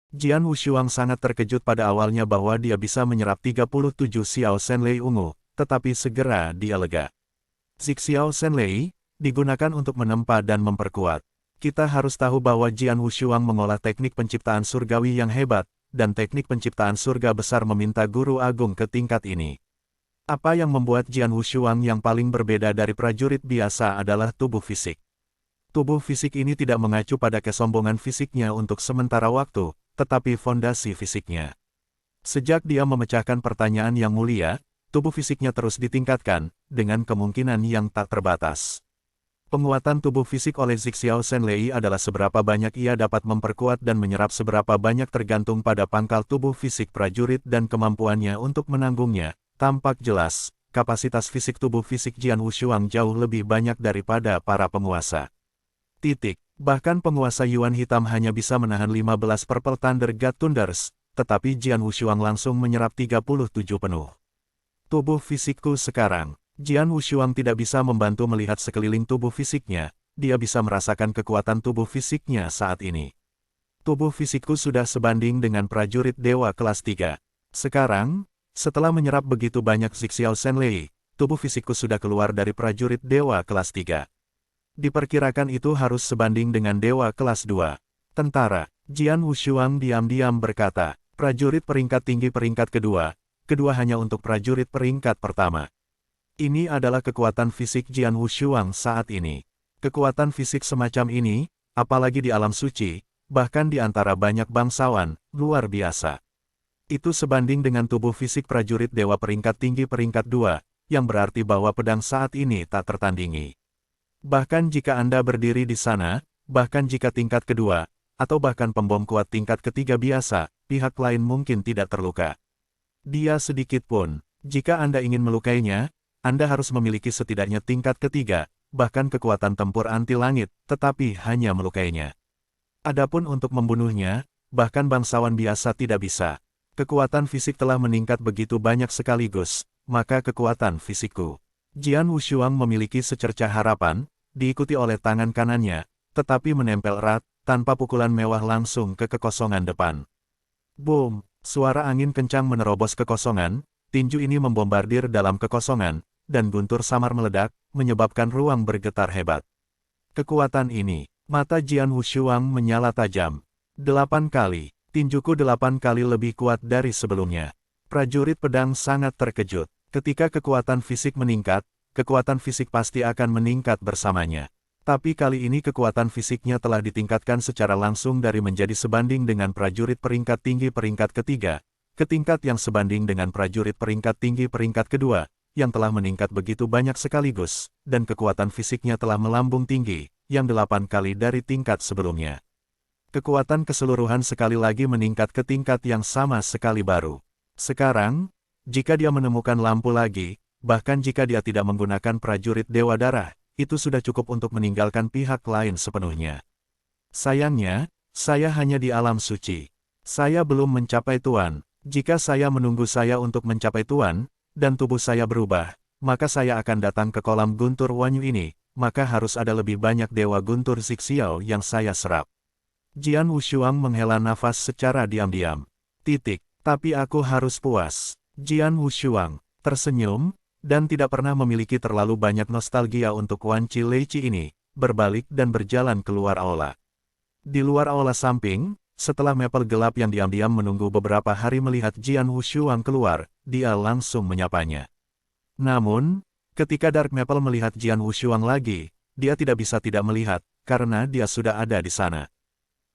Jian Wushuang sangat terkejut pada awalnya bahwa dia bisa menyerap 37 Xiao Shenlei ungu, tetapi segera dia lega. Xiao Shenlei digunakan untuk menempa dan memperkuat. Kita harus tahu bahwa Jian Wushuang mengolah teknik penciptaan surgawi yang hebat, dan teknik penciptaan surga besar meminta guru agung ke tingkat ini. Apa yang membuat Jian Wushuang yang paling berbeda dari prajurit biasa adalah tubuh fisik. Tubuh fisik ini tidak mengacu pada kesombongan fisiknya untuk sementara waktu, tetapi fondasi fisiknya. Sejak dia memecahkan pertanyaan yang mulia, tubuh fisiknya terus ditingkatkan, dengan kemungkinan yang tak terbatas. Penguatan tubuh fisik oleh Xiao Shenlei adalah seberapa banyak ia dapat memperkuat dan menyerap seberapa banyak tergantung pada pangkal tubuh fisik prajurit dan kemampuannya untuk menanggungnya. Tampak jelas, kapasitas fisik tubuh fisik Jian Wushuang jauh lebih banyak daripada para penguasa. Bahkan penguasa Yuan Hitam hanya bisa menahan 15 Purple Thunder God Thunders, tetapi Jian Wushuang langsung menyerap 37 penuh. Tubuh fisikku sekarang. Jian Wushuang tidak bisa membantu melihat sekeliling tubuh fisiknya, dia bisa merasakan kekuatan tubuh fisiknya saat ini. Tubuh fisikku sudah sebanding dengan prajurit dewa kelas 3. Sekarang, setelah menyerap begitu banyak Xiao Shenlei, tubuh fisikku sudah keluar dari prajurit dewa kelas 3. Diperkirakan itu harus sebanding dengan dewa kelas 2. Tentara, Jian Wushuang diam-diam berkata, prajurit peringkat tinggi peringkat kedua hanya untuk prajurit peringkat pertama. Ini adalah kekuatan fisik Jian Wushuang saat ini. Kekuatan fisik semacam ini, apalagi di alam suci, bahkan di antara banyak bangsawan, luar biasa. Itu sebanding dengan tubuh fisik prajurit dewa peringkat tinggi peringkat 2, yang berarti bahwa pedang saat ini tak tertandingi. Bahkan jika Anda berdiri di sana, bahkan jika tingkat kedua, atau bahkan pembom kuat tingkat ketiga biasa, pihak lain mungkin tidak terluka. Dia sedikit pun, jika Anda ingin melukainya, Anda harus memiliki setidaknya tingkat ketiga, bahkan kekuatan tempur anti langit, tetapi hanya melukainya. Adapun untuk membunuhnya, bahkan bangsawan biasa tidak bisa. Kekuatan fisik telah meningkat begitu banyak sekaligus, maka kekuatan fisikku. Jian Wushuang memiliki secercah harapan, diikuti oleh tangan kanannya, tetapi menempel erat, tanpa pukulan mewah langsung ke kekosongan depan. Boom! Suara angin kencang menerobos kekosongan, tinju ini membombardir dalam kekosongan, dan guntur samar meledak, menyebabkan ruang bergetar hebat. Kekuatan ini, mata Jian Wushuang menyala tajam. 8 kali, tinjuku 8 kali lebih kuat dari sebelumnya. Prajurit pedang sangat terkejut. Ketika kekuatan fisik meningkat, kekuatan fisik pasti akan meningkat bersamanya. Tapi kali ini kekuatan fisiknya telah ditingkatkan secara langsung dari menjadi sebanding dengan prajurit peringkat tinggi peringkat ketiga, ke tingkat yang sebanding dengan prajurit peringkat tinggi peringkat kedua, yang telah meningkat begitu banyak sekaligus, dan kekuatan fisiknya telah melambung tinggi, yang 8 kali dari tingkat sebelumnya. Kekuatan keseluruhan sekali lagi meningkat ke tingkat yang sama sekali baru. Sekarang, jika dia menemukan lampu lagi, bahkan jika dia tidak menggunakan prajurit Dewa Darah, itu sudah cukup untuk meninggalkan pihak lain sepenuhnya. Sayangnya, saya hanya di alam suci. Saya belum mencapai Tuan. Jika saya menunggu saya untuk mencapai Tuan, dan tubuh saya berubah, maka saya akan datang ke kolam guntur Wanyu ini, maka harus ada lebih banyak Dewa Guntur Xiao yang saya serap. Jian Wushuang menghela nafas secara diam-diam. Tapi aku harus puas. Jian Wushuang tersenyum, dan tidak pernah memiliki terlalu banyak nostalgia untuk Wan Chi Leici ini, berbalik dan berjalan keluar aula. Di luar aula samping, setelah Maple gelap yang diam-diam menunggu beberapa hari melihat Jian Wushuang keluar, dia langsung menyapanya. Namun, ketika Dark Maple melihat Jian Wushuang lagi, dia tidak bisa tidak melihat, karena dia sudah ada di sana.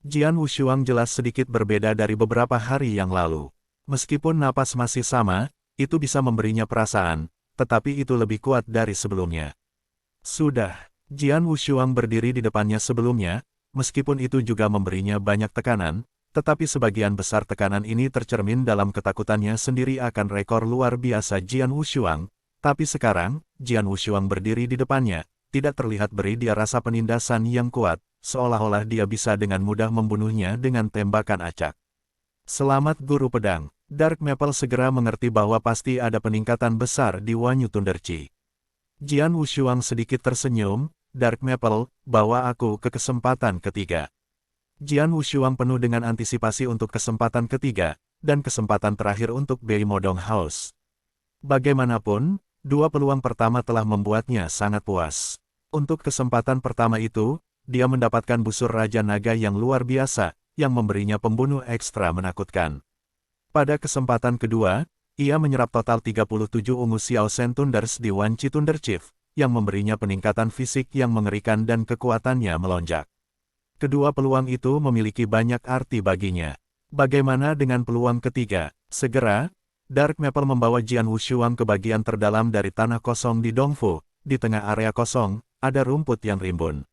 Jian Wushuang jelas sedikit berbeda dari beberapa hari yang lalu. Meskipun napas masih sama, itu bisa memberinya perasaan, tetapi itu lebih kuat dari sebelumnya. Sudah, Jian Wushuang berdiri di depannya sebelumnya, meskipun itu juga memberinya banyak tekanan, tetapi sebagian besar tekanan ini tercermin dalam ketakutannya sendiri akan rekor luar biasa Jian Wushuang, tapi sekarang, Jian Wushuang berdiri di depannya, tidak terlihat beri dia rasa penindasan yang kuat, seolah-olah dia bisa dengan mudah membunuhnya dengan tembakan acak. Selamat Guru Pedang. Dark Maple segera mengerti bahwa pasti ada peningkatan besar di Wanyu Tunderchi. Jian Wushuang sedikit tersenyum, Dark Maple, bawa aku ke kesempatan ketiga. Jian Wushuang penuh dengan antisipasi untuk kesempatan ketiga, dan kesempatan terakhir untuk Bei Modong House. Bagaimanapun, dua peluang pertama telah membuatnya sangat puas. Untuk kesempatan pertama itu, dia mendapatkan busur Raja Naga yang luar biasa, yang memberinya pembunuh ekstra menakutkan. Pada kesempatan kedua, ia menyerap total 37 ungu Xiao Shen Thunders di Wan Chi Thunder Chief, yang memberinya peningkatan fisik yang mengerikan dan kekuatannya melonjak. Kedua peluang itu memiliki banyak arti baginya. Bagaimana dengan peluang ketiga? Segera, Dark Maple membawa Jian Wushuang ke bagian terdalam dari tanah kosong di Dongfu. Di tengah area kosong, ada rumput yang rimbun.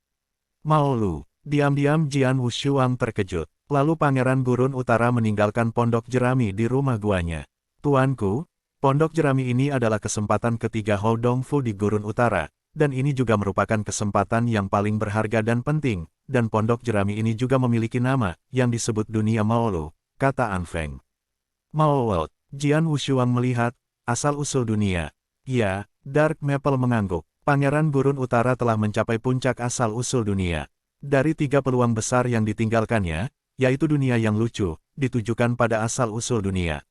Mao Lu, diam-diam Jian Wushuang terkejut. Lalu Pangeran Gurun Utara meninggalkan pondok jerami di rumah guanya. Tuanku, pondok jerami ini adalah kesempatan ketiga Hou Dongfu di Gurun Utara, dan ini juga merupakan kesempatan yang paling berharga dan penting. Dan pondok jerami ini juga memiliki nama, yang disebut dunia Maolu, kata An Feng. Maolu, Jian Wushuang melihat, asal-usul dunia. Ya, Dark Maple mengangguk. Pangeran Gurun Utara telah mencapai puncak asal-usul dunia. Dari 3 peluang besar yang ditinggalkannya, yaitu dunia yang lucu, ditujukan pada asal-usul dunia.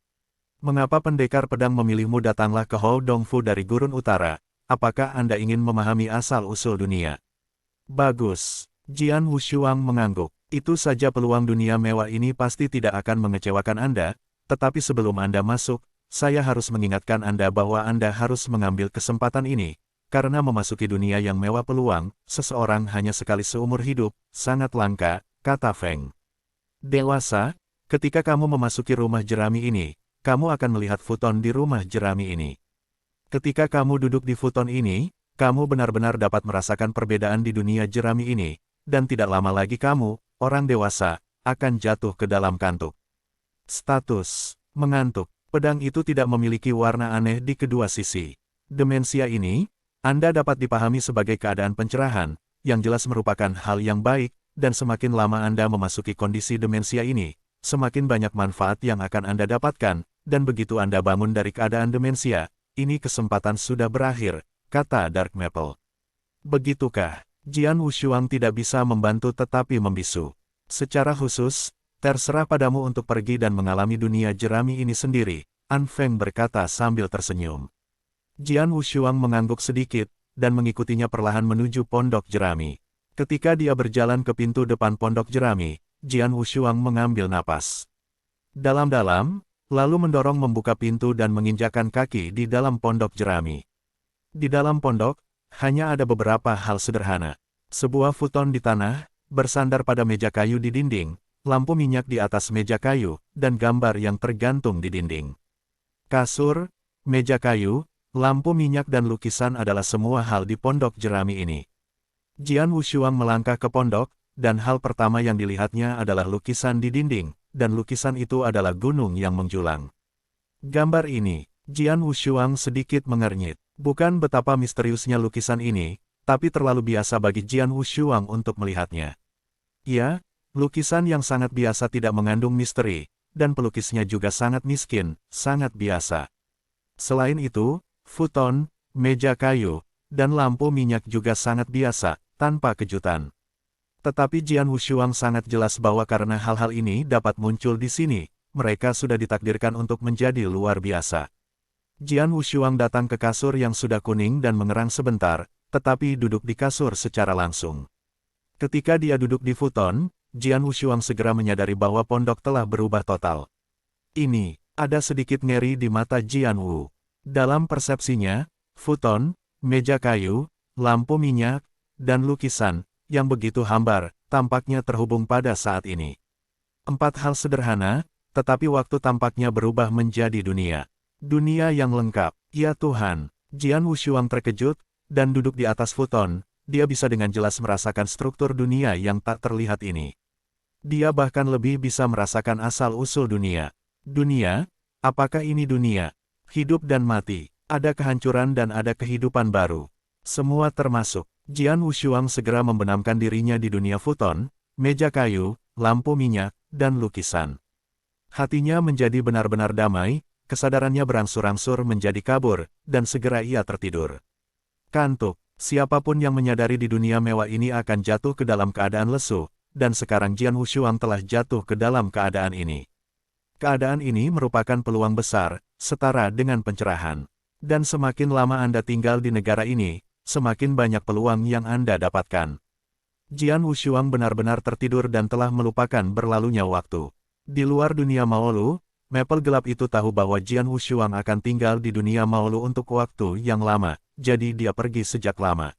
Mengapa pendekar pedang memilihmu datanglah ke Hou Dongfu dari Gurun Utara? Apakah Anda ingin memahami asal-usul dunia? Bagus. Jian Wushuang mengangguk. Itu saja peluang dunia mewah ini pasti tidak akan mengecewakan Anda, tetapi sebelum Anda masuk, saya harus mengingatkan Anda bahwa Anda harus mengambil kesempatan ini, karena memasuki dunia yang mewah peluang, seseorang hanya sekali seumur hidup, sangat langka, kata Feng. Dewasa, ketika kamu memasuki rumah jerami ini, kamu akan melihat futon di rumah jerami ini. Ketika kamu duduk di futon ini, kamu benar-benar dapat merasakan perbedaan di dunia jerami ini. Dan tidak lama lagi kamu, orang dewasa, akan jatuh ke dalam kantuk. Status mengantuk. Pedang itu tidak memiliki warna aneh di kedua sisi. Demensia ini, Anda dapat dipahami sebagai keadaan pencerahan, yang jelas merupakan hal yang baik, dan semakin lama Anda memasuki kondisi demensia ini, semakin banyak manfaat yang akan Anda dapatkan, dan begitu Anda bangun dari keadaan demensia, ini kesempatan sudah berakhir, kata Dark Maple. Begitukah? Jian Wushuang tidak bisa membantu tetapi membisu. Secara khusus, terserah padamu untuk pergi dan mengalami dunia jerami ini sendiri, An Feng berkata sambil tersenyum. Jian Wushuang mengangguk sedikit, dan mengikutinya perlahan menuju pondok jerami. Ketika dia berjalan ke pintu depan pondok jerami, Jian Wushuang mengambil napas dalam-dalam, lalu mendorong membuka pintu dan menginjakkan kaki di dalam pondok jerami. Di dalam pondok, hanya ada beberapa hal sederhana. Sebuah futon di tanah, bersandar pada meja kayu di dinding, lampu minyak di atas meja kayu, dan gambar yang tergantung di dinding. Kasur, meja kayu, lampu minyak dan lukisan adalah semua hal di pondok jerami ini. Jian Wushuang melangkah ke pondok, dan hal pertama yang dilihatnya adalah lukisan di dinding, dan lukisan itu adalah gunung yang menjulang. Gambar ini, Jian Wushuang sedikit mengernyit. Bukan betapa misteriusnya lukisan ini, tapi terlalu biasa bagi Jian Wushuang untuk melihatnya. Ya, lukisan yang sangat biasa tidak mengandung misteri, dan pelukisnya juga sangat miskin, sangat biasa. Selain itu, futon, meja kayu, dan lampu minyak juga sangat biasa, tanpa kejutan. Tetapi Jian Wushuang sangat jelas bahwa karena hal-hal ini dapat muncul di sini, mereka sudah ditakdirkan untuk menjadi luar biasa. Jian Wushuang datang ke kasur yang sudah kuning dan mengerang sebentar, tetapi duduk di kasur secara langsung. Ketika dia duduk di futon, Jian Wushuang segera menyadari bahwa pondok telah berubah total. Ini, ada sedikit ngeri di mata Jian Wu. Dalam persepsinya, futon, meja kayu, lampu minyak, dan lukisan, yang begitu hambar, tampaknya terhubung pada saat ini. 4 hal sederhana, tetapi waktu tampaknya berubah menjadi dunia. Dunia yang lengkap, ya Tuhan. Jian Wushuang terkejut, dan duduk di atas futon, dia bisa dengan jelas merasakan struktur dunia yang tak terlihat ini. Dia bahkan lebih bisa merasakan asal-usul dunia. Dunia? Apakah ini dunia? Hidup dan mati, ada kehancuran dan ada kehidupan baru. Semua termasuk. Jian Wushuang segera membenamkan dirinya di dunia futon, meja kayu, lampu minyak, dan lukisan. Hatinya menjadi benar-benar damai, kesadarannya berangsur-angsur menjadi kabur, dan segera ia tertidur. Kantuk, siapapun yang menyadari di dunia mewah ini akan jatuh ke dalam keadaan lesu, dan sekarang Jian Wushuang telah jatuh ke dalam keadaan ini. Keadaan ini merupakan peluang besar, setara dengan pencerahan. Dan semakin lama Anda tinggal di negara ini, semakin banyak peluang yang Anda dapatkan. Jian Wushuang benar-benar tertidur dan telah melupakan berlalunya waktu. Di luar dunia Maolu, Maple gelap itu tahu bahwa Jian Wushuang akan tinggal di dunia Maolu untuk waktu yang lama, jadi dia pergi sejak lama.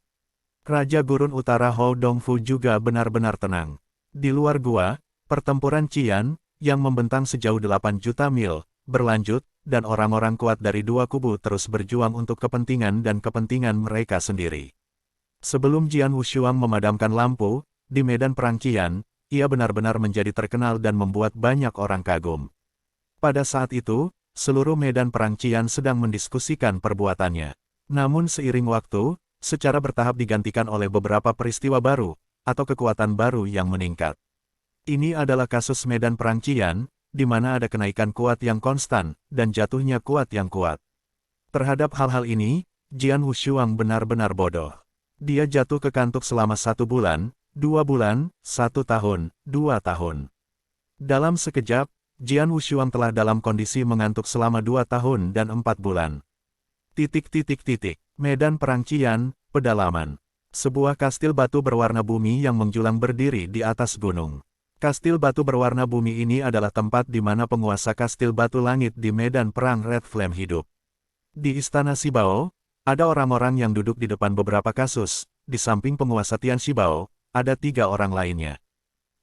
Raja Gurun Utara Hou Dongfu juga benar-benar tenang. Di luar gua, pertempuran Qian, yang membentang sejauh 8 juta mil, berlanjut, dan orang-orang kuat dari dua kubu terus berjuang untuk kepentingan dan kepentingan mereka sendiri. Sebelum Jian Wushuang memadamkan lampu, di medan perang Qian, ia benar-benar menjadi terkenal dan membuat banyak orang kagum. Pada saat itu, seluruh medan perang Qian sedang mendiskusikan perbuatannya. Namun seiring waktu, secara bertahap digantikan oleh beberapa peristiwa baru, atau kekuatan baru yang meningkat. Ini adalah kasus medan perang Qian, di mana ada kenaikan kuat yang konstan, dan jatuhnya kuat yang kuat. Terhadap hal-hal ini, Jian Wushuang benar-benar bodoh. Dia jatuh ke kantuk selama 1 bulan, 2 bulan, 1 tahun, 2 tahun. Dalam sekejap, Jian Wushuang telah dalam kondisi mengantuk selama 2 tahun dan 4 bulan. Medan Perang Qian, pedalaman. Sebuah kastil batu berwarna bumi yang menjulang berdiri di atas gunung. Kastil batu berwarna bumi ini adalah tempat di mana penguasa kastil batu langit di medan perang Red Flame hidup. Di Istana Shibao, ada orang-orang yang duduk di depan beberapa kasus. Di samping penguasa Tian Shibao, ada 3 orang lainnya.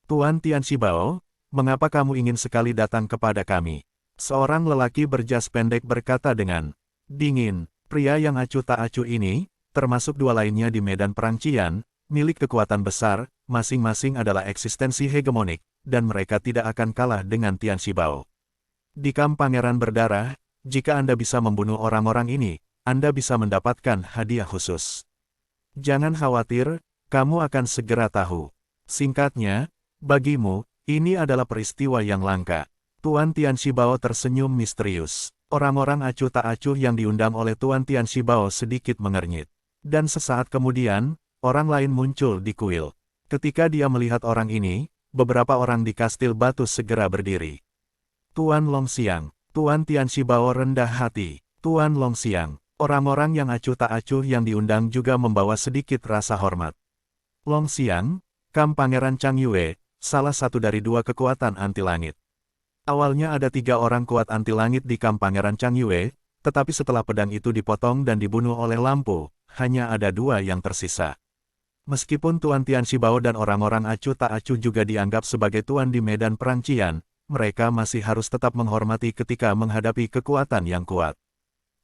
Tuan Tian Shibao, mengapa kamu ingin sekali datang kepada kami? Seorang lelaki berjas pendek berkata dengan dingin. Pria yang acuh tak acuh ini, termasuk 2 lainnya di medan perang Qian, milik kekuatan besar, masing-masing adalah eksistensi hegemonik, dan mereka tidak akan kalah dengan Tian Shibao. Di kamp Pangeran Berdarah, jika Anda bisa membunuh orang-orang ini, Anda bisa mendapatkan hadiah khusus. Jangan khawatir, kamu akan segera tahu. Singkatnya, bagimu, ini adalah peristiwa yang langka. Tuan Tian Shibao tersenyum misterius. Orang-orang acuh tak acuh yang diundang oleh Tuan Tian Shibao sedikit mengernyit. Dan sesaat kemudian, orang lain muncul di kuil. Ketika dia melihat orang ini, beberapa orang di kastil batu segera berdiri. Tuan Longxiang, Tuan Tian Shibao rendah hati. Tuan Longxiang, orang-orang yang acuh tak acuh yang diundang juga membawa sedikit rasa hormat. Longxiang, kamp Pangeran Chang Yue, salah satu dari 2 kekuatan anti langit. Awalnya ada 3 orang kuat anti langit di kamp Pangeran Chang Yue, tetapi setelah pedang itu dipotong dan dibunuh oleh lampu, hanya ada 2 yang tersisa. Meskipun Tuan Tian Shibao dan orang-orang acuh tak acuh juga dianggap sebagai tuan di medan perang Qian, mereka masih harus tetap menghormati ketika menghadapi kekuatan yang kuat.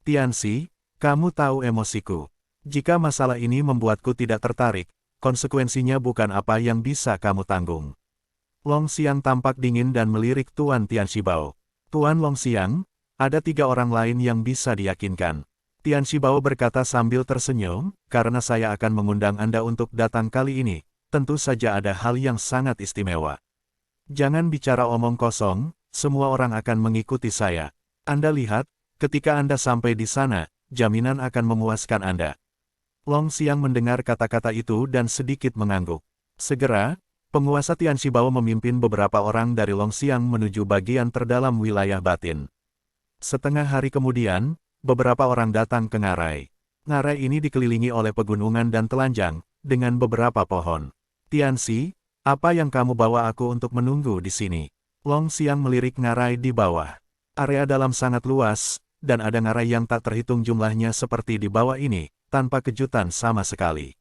Tian Shi, kamu tahu emosiku. Jika masalah ini membuatku tidak tertarik, konsekuensinya bukan apa yang bisa kamu tanggung. Longxiang tampak dingin dan melirik Tuan Tian Shibao. Tuan Longxiang, ada 3 orang lain yang bisa diyakinkan. Tian Shibao berkata sambil tersenyum, karena saya akan mengundang Anda untuk datang kali ini, tentu saja ada hal yang sangat istimewa. Jangan bicara omong kosong, semua orang akan mengikuti saya. Anda lihat, ketika Anda sampai di sana, jaminan akan memuaskan Anda. Longxiang mendengar kata-kata itu dan sedikit mengangguk. Segera, penguasa Tian Shibao memimpin beberapa orang dari Longxiang menuju bagian terdalam wilayah batin. Setengah hari kemudian, beberapa orang datang ke ngarai. Ngarai ini dikelilingi oleh pegunungan dan telanjang, dengan beberapa pohon. Tian Shi, apa yang kamu bawa aku untuk menunggu di sini? Longxiang melirik ngarai di bawah. Area dalam sangat luas, dan ada ngarai yang tak terhitung jumlahnya seperti di bawah ini, tanpa kejutan sama sekali.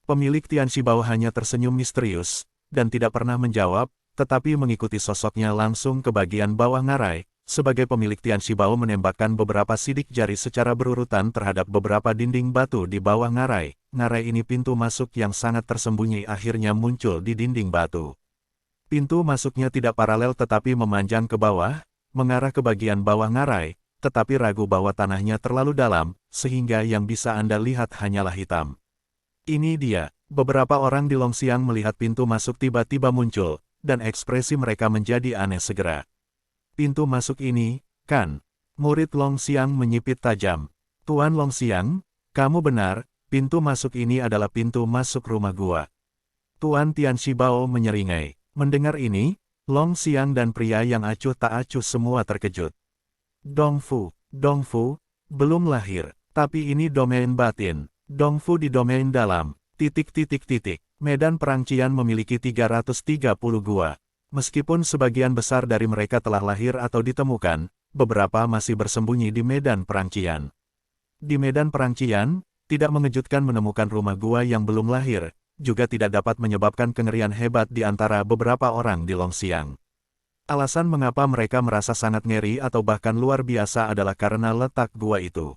Pemilik Tian Shibao hanya tersenyum misterius, dan tidak pernah menjawab, tetapi mengikuti sosoknya langsung ke bagian bawah ngarai. Sebagai pemilik Tian Shibao menembakkan beberapa sidik jari secara berurutan terhadap beberapa dinding batu di bawah ngarai. Ngarai ini pintu masuk yang sangat tersembunyi akhirnya muncul di dinding batu. Pintu masuknya tidak paralel tetapi memanjang ke bawah, mengarah ke bagian bawah ngarai, tetapi ragu bahwa tanahnya terlalu dalam, sehingga yang bisa Anda lihat hanyalah hitam. Ini dia. Beberapa orang di Longxiang melihat pintu masuk tiba-tiba muncul, dan ekspresi mereka menjadi aneh segera. Pintu masuk ini, kan? Murid Longxiang menyipit tajam. Tuan Longxiang, kamu benar, pintu masuk ini adalah pintu masuk rumah gua. Tuan Tian Shibao menyeringai. Mendengar ini, Long Xiang dan pria yang acuh tak acuh semua terkejut. Dongfu, belum lahir. Tapi ini domain batin. Dongfu di domain dalam. Medan Perang Qian memiliki 330 gua. Meskipun sebagian besar dari mereka telah lahir atau ditemukan, beberapa masih bersembunyi di Medan Perang Qian. Di Medan Perang Qian, tidak mengejutkan menemukan rumah gua yang belum lahir, juga tidak dapat menyebabkan kengerian hebat di antara beberapa orang di Longxiang. Alasan mengapa mereka merasa sangat ngeri atau bahkan luar biasa adalah karena letak gua itu.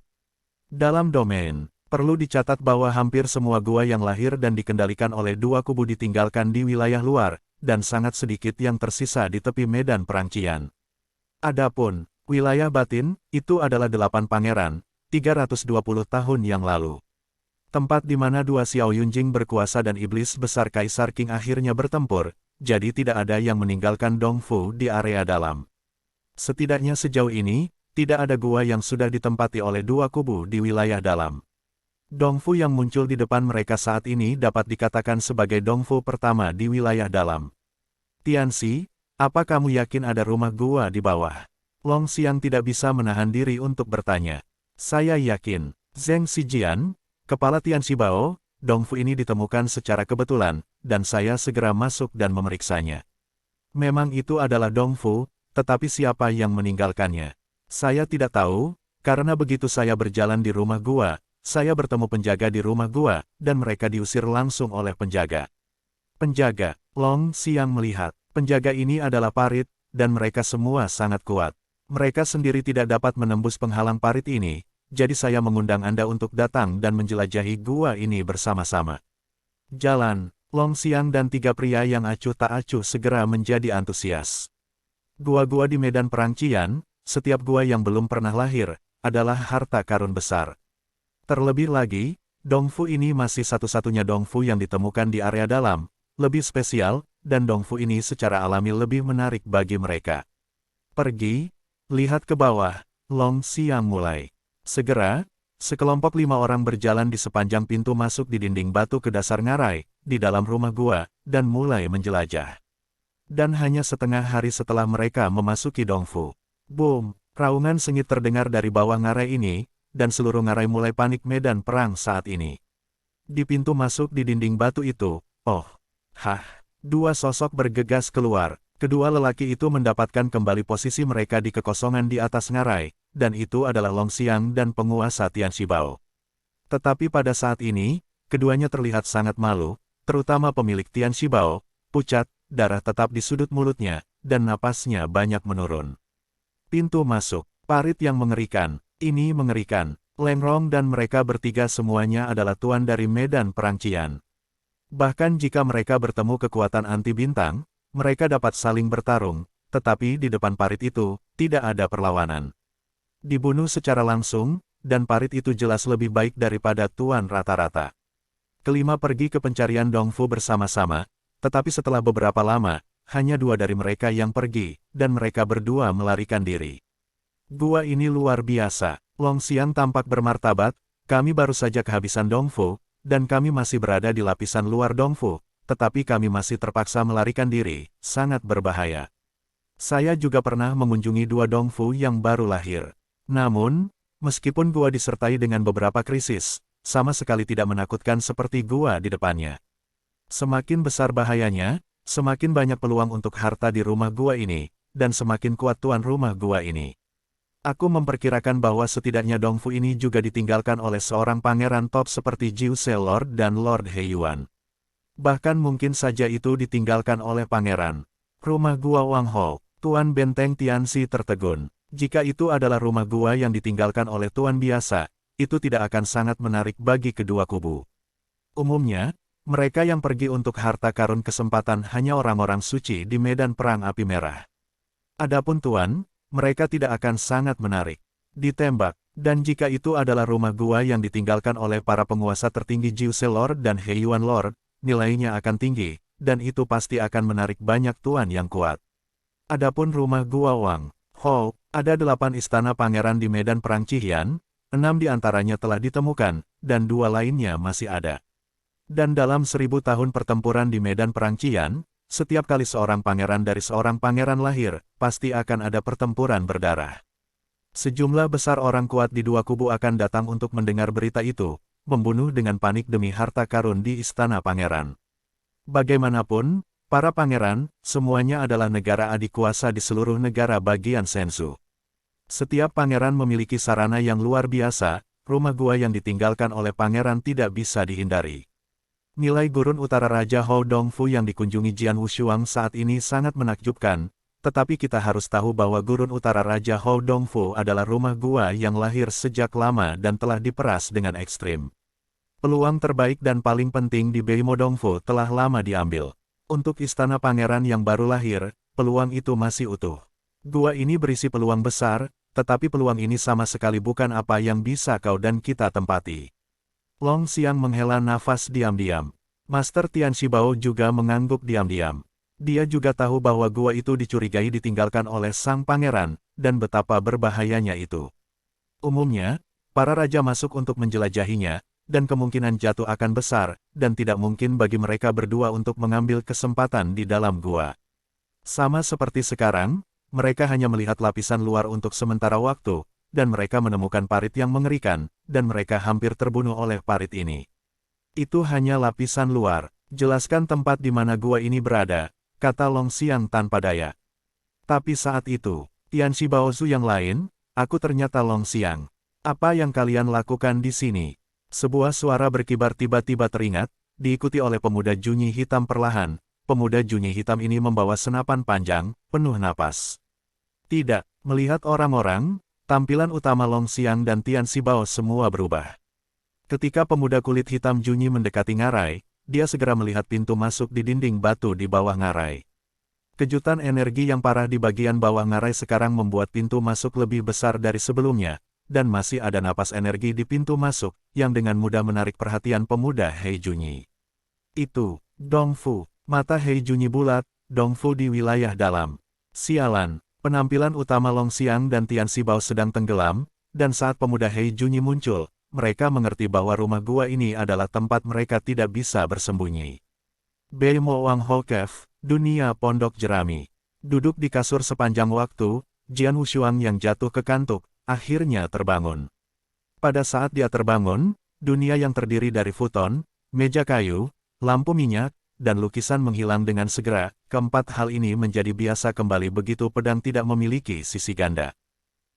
Dalam domain, perlu dicatat bahwa hampir semua gua yang lahir dan dikendalikan oleh dua kubu ditinggalkan di wilayah luar, dan sangat sedikit yang tersisa di tepi Medan Perang Qian. Adapun, wilayah batin, itu adalah 8 pangeran, 320 tahun yang lalu. Tempat di mana dua Xiao Yunjing berkuasa dan iblis besar Kaisar Qing akhirnya bertempur, jadi tidak ada yang meninggalkan Dongfu di area dalam. Setidaknya sejauh ini, tidak ada gua yang sudah ditempati oleh dua kubu di wilayah dalam. Dongfu yang muncul di depan mereka saat ini dapat dikatakan sebagai Dongfu pertama di wilayah dalam. Tianxi, apa kamu yakin ada rumah gua di bawah? Long Xiang tidak bisa menahan diri untuk bertanya. Saya yakin. Zheng Xijian, kepala Tian Shibao, Dongfu ini ditemukan secara kebetulan, dan saya segera masuk dan memeriksanya. Memang itu adalah Dongfu, tetapi siapa yang meninggalkannya? Saya tidak tahu, karena begitu saya berjalan di rumah gua, saya bertemu penjaga di rumah gua, dan mereka diusir langsung oleh penjaga. Penjaga, Long Xiang melihat, penjaga ini adalah parit, dan mereka semua sangat kuat. Mereka sendiri tidak dapat menembus penghalang parit ini, jadi saya mengundang Anda untuk datang dan menjelajahi gua ini bersama-sama. Jalan, Long Xiang dan 3 pria yang acuh tak acuh segera menjadi antusias. Gua-gua di Medan Perang Qian, setiap gua yang belum pernah lahir, adalah harta karun besar. Terlebih lagi, Dongfu ini masih satu-satunya Dongfu yang ditemukan di area dalam, lebih spesial, dan Dongfu ini secara alami lebih menarik bagi mereka. Pergi, lihat ke bawah, Long Xiang mulai. Segera, sekelompok 5 orang berjalan di sepanjang pintu masuk di dinding batu ke dasar ngarai, di dalam rumah gua, dan mulai menjelajah. Dan hanya setengah hari setelah mereka memasuki Dongfu. Boom, raungan sengit terdengar dari bawah ngarai ini, dan seluruh ngarai mulai panik medan perang saat ini. Di pintu masuk di dinding batu itu, dua sosok bergegas keluar. Kedua lelaki itu mendapatkan kembali posisi mereka di kekosongan di atas ngarai, dan itu adalah Long Xiang dan penguasa Tian Shibao. Tetapi pada saat ini, keduanya terlihat sangat malu, terutama pemilik Tian Shibao, pucat, darah tetap di sudut mulutnya, dan napasnya banyak menurun. Pintu masuk, parit yang mengerikan, ini mengerikan. Leng Rong dan mereka bertiga semuanya adalah tuan dari Medan Perang Qian. Bahkan jika mereka bertemu kekuatan anti bintang, mereka dapat saling bertarung, tetapi di depan parit itu, tidak ada perlawanan. Dibunuh secara langsung, dan parit itu jelas lebih baik daripada tuan rata-rata. Kelima pergi ke pencarian Dongfu bersama-sama, tetapi setelah beberapa lama, hanya 2 dari mereka yang pergi, dan mereka berdua melarikan diri. Gua ini luar biasa. Long Xiang tampak bermartabat, kami baru saja kehabisan Dongfu, dan kami masih berada di lapisan luar Dongfu, tetapi kami masih terpaksa melarikan diri, sangat berbahaya. Saya juga pernah mengunjungi 2 Dongfu yang baru lahir. Namun, meskipun gua disertai dengan beberapa krisis, sama sekali tidak menakutkan seperti gua di depannya. Semakin besar bahayanya, semakin banyak peluang untuk harta di rumah gua ini, dan semakin kuat tuan rumah gua ini. Aku memperkirakan bahwa setidaknya Dongfu ini juga ditinggalkan oleh seorang pangeran top seperti Jiu Se Lord dan Lord He Yuan. Bahkan mungkin saja itu ditinggalkan oleh pangeran. Rumah gua Wang Ho, Tuan Benteng Tianxi tertegun. Jika itu adalah rumah gua yang ditinggalkan oleh tuan biasa, itu tidak akan sangat menarik bagi kedua kubu. Umumnya, mereka yang pergi untuk harta karun kesempatan hanya orang-orang suci di medan perang api merah. Adapun tuan, mereka tidak akan sangat menarik. Ditembak, dan jika itu adalah rumah gua yang ditinggalkan oleh para penguasa tertinggi Jiu Se Lord dan He Yuan Lord, nilainya akan tinggi, dan itu pasti akan menarik banyak tuan yang kuat. Adapun rumah gua Wang Ho, ada 8 istana pangeran di medan perang Qian, 6 di antaranya telah ditemukan, dan 2 lainnya masih ada. Dan dalam 1000 tahun pertempuran di medan perang Qian, setiap kali seorang pangeran dari seorang pangeran lahir, pasti akan ada pertempuran berdarah. Sejumlah besar orang kuat di dua kubu akan datang untuk mendengar berita itu, membunuh dengan panik demi harta karun di istana pangeran. Bagaimanapun, para pangeran, semuanya adalah negara adik kuasa di seluruh negara bagian Sensu. Setiap pangeran memiliki sarana yang luar biasa, rumah gua yang ditinggalkan oleh pangeran tidak bisa dihindari. Nilai gurun utara Raja Hou Dongfu yang dikunjungi Jian Wushuang saat ini sangat menakjubkan, tetapi kita harus tahu bahwa gurun utara Raja Hou Dongfu adalah rumah gua yang lahir sejak lama dan telah diperas dengan ekstrim. Peluang terbaik dan paling penting di Beimo Dongfu telah lama diambil. Untuk istana pangeran yang baru lahir, peluang itu masih utuh. Gua ini berisi peluang besar, tetapi peluang ini sama sekali bukan apa yang bisa kau dan kita tempati. Long Xiang menghela nafas diam-diam. Master Tian Shibao juga mengangguk diam-diam. Dia juga tahu bahwa gua itu dicurigai ditinggalkan oleh sang pangeran, dan betapa berbahayanya itu. Umumnya, para raja masuk untuk menjelajahinya, dan kemungkinan jatuh akan besar, dan tidak mungkin bagi mereka berdua untuk mengambil kesempatan di dalam gua. Sama seperti sekarang, mereka hanya melihat lapisan luar untuk sementara waktu, dan mereka menemukan parit yang mengerikan, dan mereka hampir terbunuh oleh parit ini. Itu hanya lapisan luar. Jelaskan tempat di mana gua ini berada, kata Long Xiang tanpa daya. Tapi saat itu, Tian Shibaozu yang lain, aku ternyata Long Xiang. Apa yang kalian lakukan di sini? Sebuah suara berkibar tiba-tiba teringat, diikuti oleh pemuda junyi hitam perlahan. Pemuda junyi hitam ini membawa senapan panjang, penuh napas. Tidak, melihat orang-orang, tampilan utama Long Xiang dan Tian Shibao semua berubah. Ketika pemuda kulit hitam junyi mendekati ngarai, dia segera melihat pintu masuk di dinding batu di bawah ngarai. Kejutan energi yang parah di bagian bawah ngarai sekarang membuat pintu masuk lebih besar dari sebelumnya, dan masih ada napas energi di pintu masuk, yang dengan mudah menarik perhatian pemuda Hei Junyi. Itu, Dongfu, mata Hei Junyi bulat, Dongfu di wilayah dalam. Sialan. Penampilan utama Long Xiang dan Tian Shibao sedang tenggelam, dan saat pemuda Hei Junyi muncul, mereka mengerti bahwa rumah gua ini adalah tempat mereka tidak bisa bersembunyi. Beimo Wang Ho Cave, dunia pondok jerami. Duduk di kasur sepanjang waktu, Jian Wushuang yang jatuh ke kantuk, akhirnya terbangun. Pada saat dia terbangun, dunia yang terdiri dari futon, meja kayu, lampu minyak, dan lukisan menghilang dengan segera. Keempat hal ini menjadi biasa kembali begitu pedang tidak memiliki sisi ganda.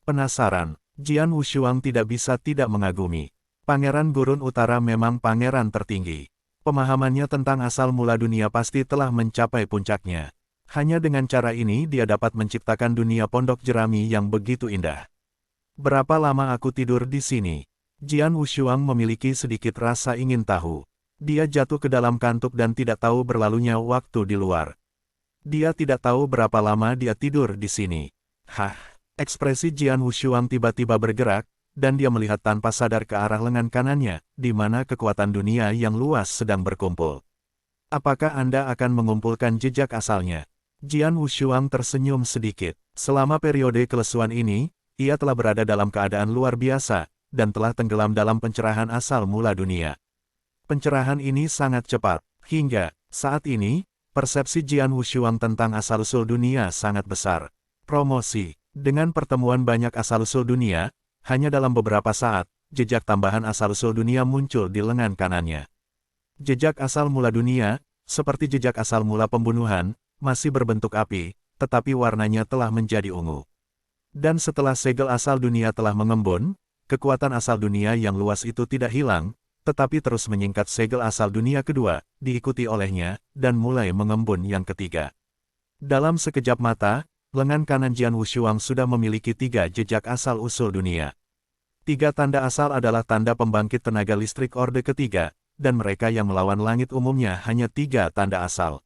Penasaran, Jian Wushuang tidak bisa tidak mengagumi. Pangeran Gurun Utara memang pangeran tertinggi. Pemahamannya tentang asal mula dunia pasti telah mencapai puncaknya. Hanya dengan cara ini dia dapat menciptakan dunia pondok jerami yang begitu indah. Berapa lama aku tidur di sini? Jian Wushuang memiliki sedikit rasa ingin tahu. Dia jatuh ke dalam kantuk dan tidak tahu berlalunya waktu di luar. Dia tidak tahu berapa lama dia tidur di sini. Hah, ekspresi Jian Wushuang tiba-tiba bergerak, dan dia melihat tanpa sadar ke arah lengan kanannya, di mana kekuatan dunia yang luas sedang berkumpul. Apakah Anda akan mengumpulkan jejak asalnya? Jian Wushuang tersenyum sedikit. Selama periode kelesuan ini, ia telah berada dalam keadaan luar biasa, dan telah tenggelam dalam pencerahan asal mula dunia. Pencerahan ini sangat cepat, hingga saat ini, persepsi Jian Wushuang tentang asal-usul dunia sangat besar. Promosi. Dengan pertemuan banyak asal-usul dunia, hanya dalam beberapa saat, jejak tambahan asal-usul dunia muncul di lengan kanannya. Jejak asal mula dunia, seperti jejak asal mula pembunuhan, masih berbentuk api, tetapi warnanya telah menjadi ungu. Dan setelah segel asal dunia telah mengembun, kekuatan asal dunia yang luas itu tidak hilang, tetapi terus menyingkat segel asal dunia kedua, diikuti olehnya, dan mulai mengembun yang ketiga. Dalam sekejap mata, lengan kanan Jian Wushuang sudah memiliki 3 jejak asal-usul dunia. 3 tanda asal adalah tanda pembangkit tenaga listrik orde ketiga, dan mereka yang melawan langit umumnya hanya 3 tanda asal.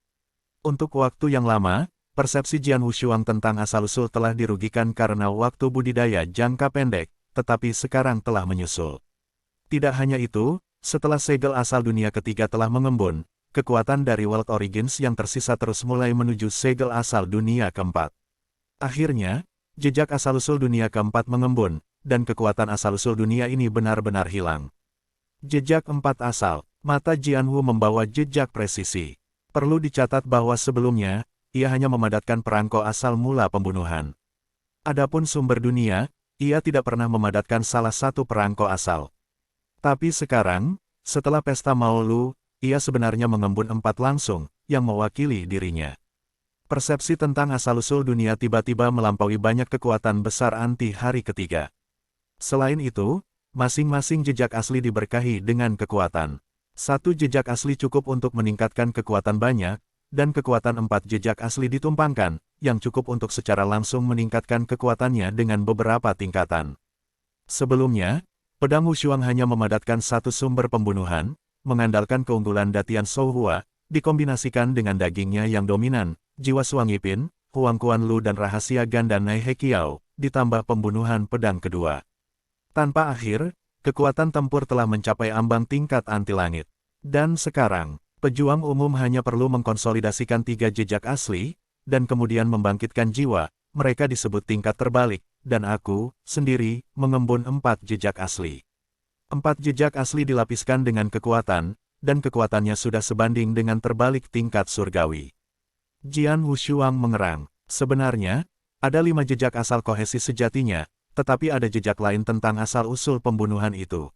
Untuk waktu yang lama, persepsi Jian Wushuang tentang asal-usul telah dirugikan karena waktu budidaya jangka pendek, tetapi sekarang telah menyusul. Tidak hanya itu, setelah segel asal dunia ketiga telah mengembun, kekuatan dari World Origins yang tersisa terus mulai menuju segel asal dunia keempat. Akhirnya, jejak asal-usul dunia keempat mengembun, dan kekuatan asal-usul dunia ini benar-benar hilang. Jejak 4 asal, Mata Jianwu membawa jejak presisi. Perlu dicatat bahwa sebelumnya, ia hanya memadatkan perangko asal mula pembunuhan. Adapun sumber dunia, ia tidak pernah memadatkan salah satu perangko asal. Tapi sekarang, setelah pesta Maolu, ia sebenarnya mengembun 4 langsung, yang mewakili dirinya. Persepsi tentang asal-usul dunia tiba-tiba melampaui banyak kekuatan besar anti hari ketiga. Selain itu, masing-masing jejak asli diberkahi dengan kekuatan. Satu jejak asli cukup untuk meningkatkan kekuatan banyak, dan kekuatan 4 jejak asli ditumpangkan, yang cukup untuk secara langsung meningkatkan kekuatannya dengan beberapa tingkatan. Sebelumnya, pedang Wushuang hanya memadatkan satu sumber pembunuhan, mengandalkan keunggulan Datian Souhua, dikombinasikan dengan dagingnya yang dominan, jiwa Suang Yipin, Huang Kuanlu dan rahasia ganda Nai Hekiao, ditambah pembunuhan pedang kedua. Tanpa akhir, kekuatan tempur telah mencapai ambang tingkat anti langit. Dan sekarang, pejuang umum hanya perlu mengkonsolidasikan 3 jejak asli, dan kemudian membangkitkan jiwa, mereka disebut tingkat terbalik, dan aku, sendiri, mengembun 4 jejak asli. 4 jejak asli dilapiskan dengan kekuatan, dan kekuatannya sudah sebanding dengan terbalik tingkat surgawi. Jian Wushuang mengerang. Sebenarnya, ada 5 jejak asal kohesi sejatinya, tetapi ada jejak lain tentang asal-usul pembunuhan itu.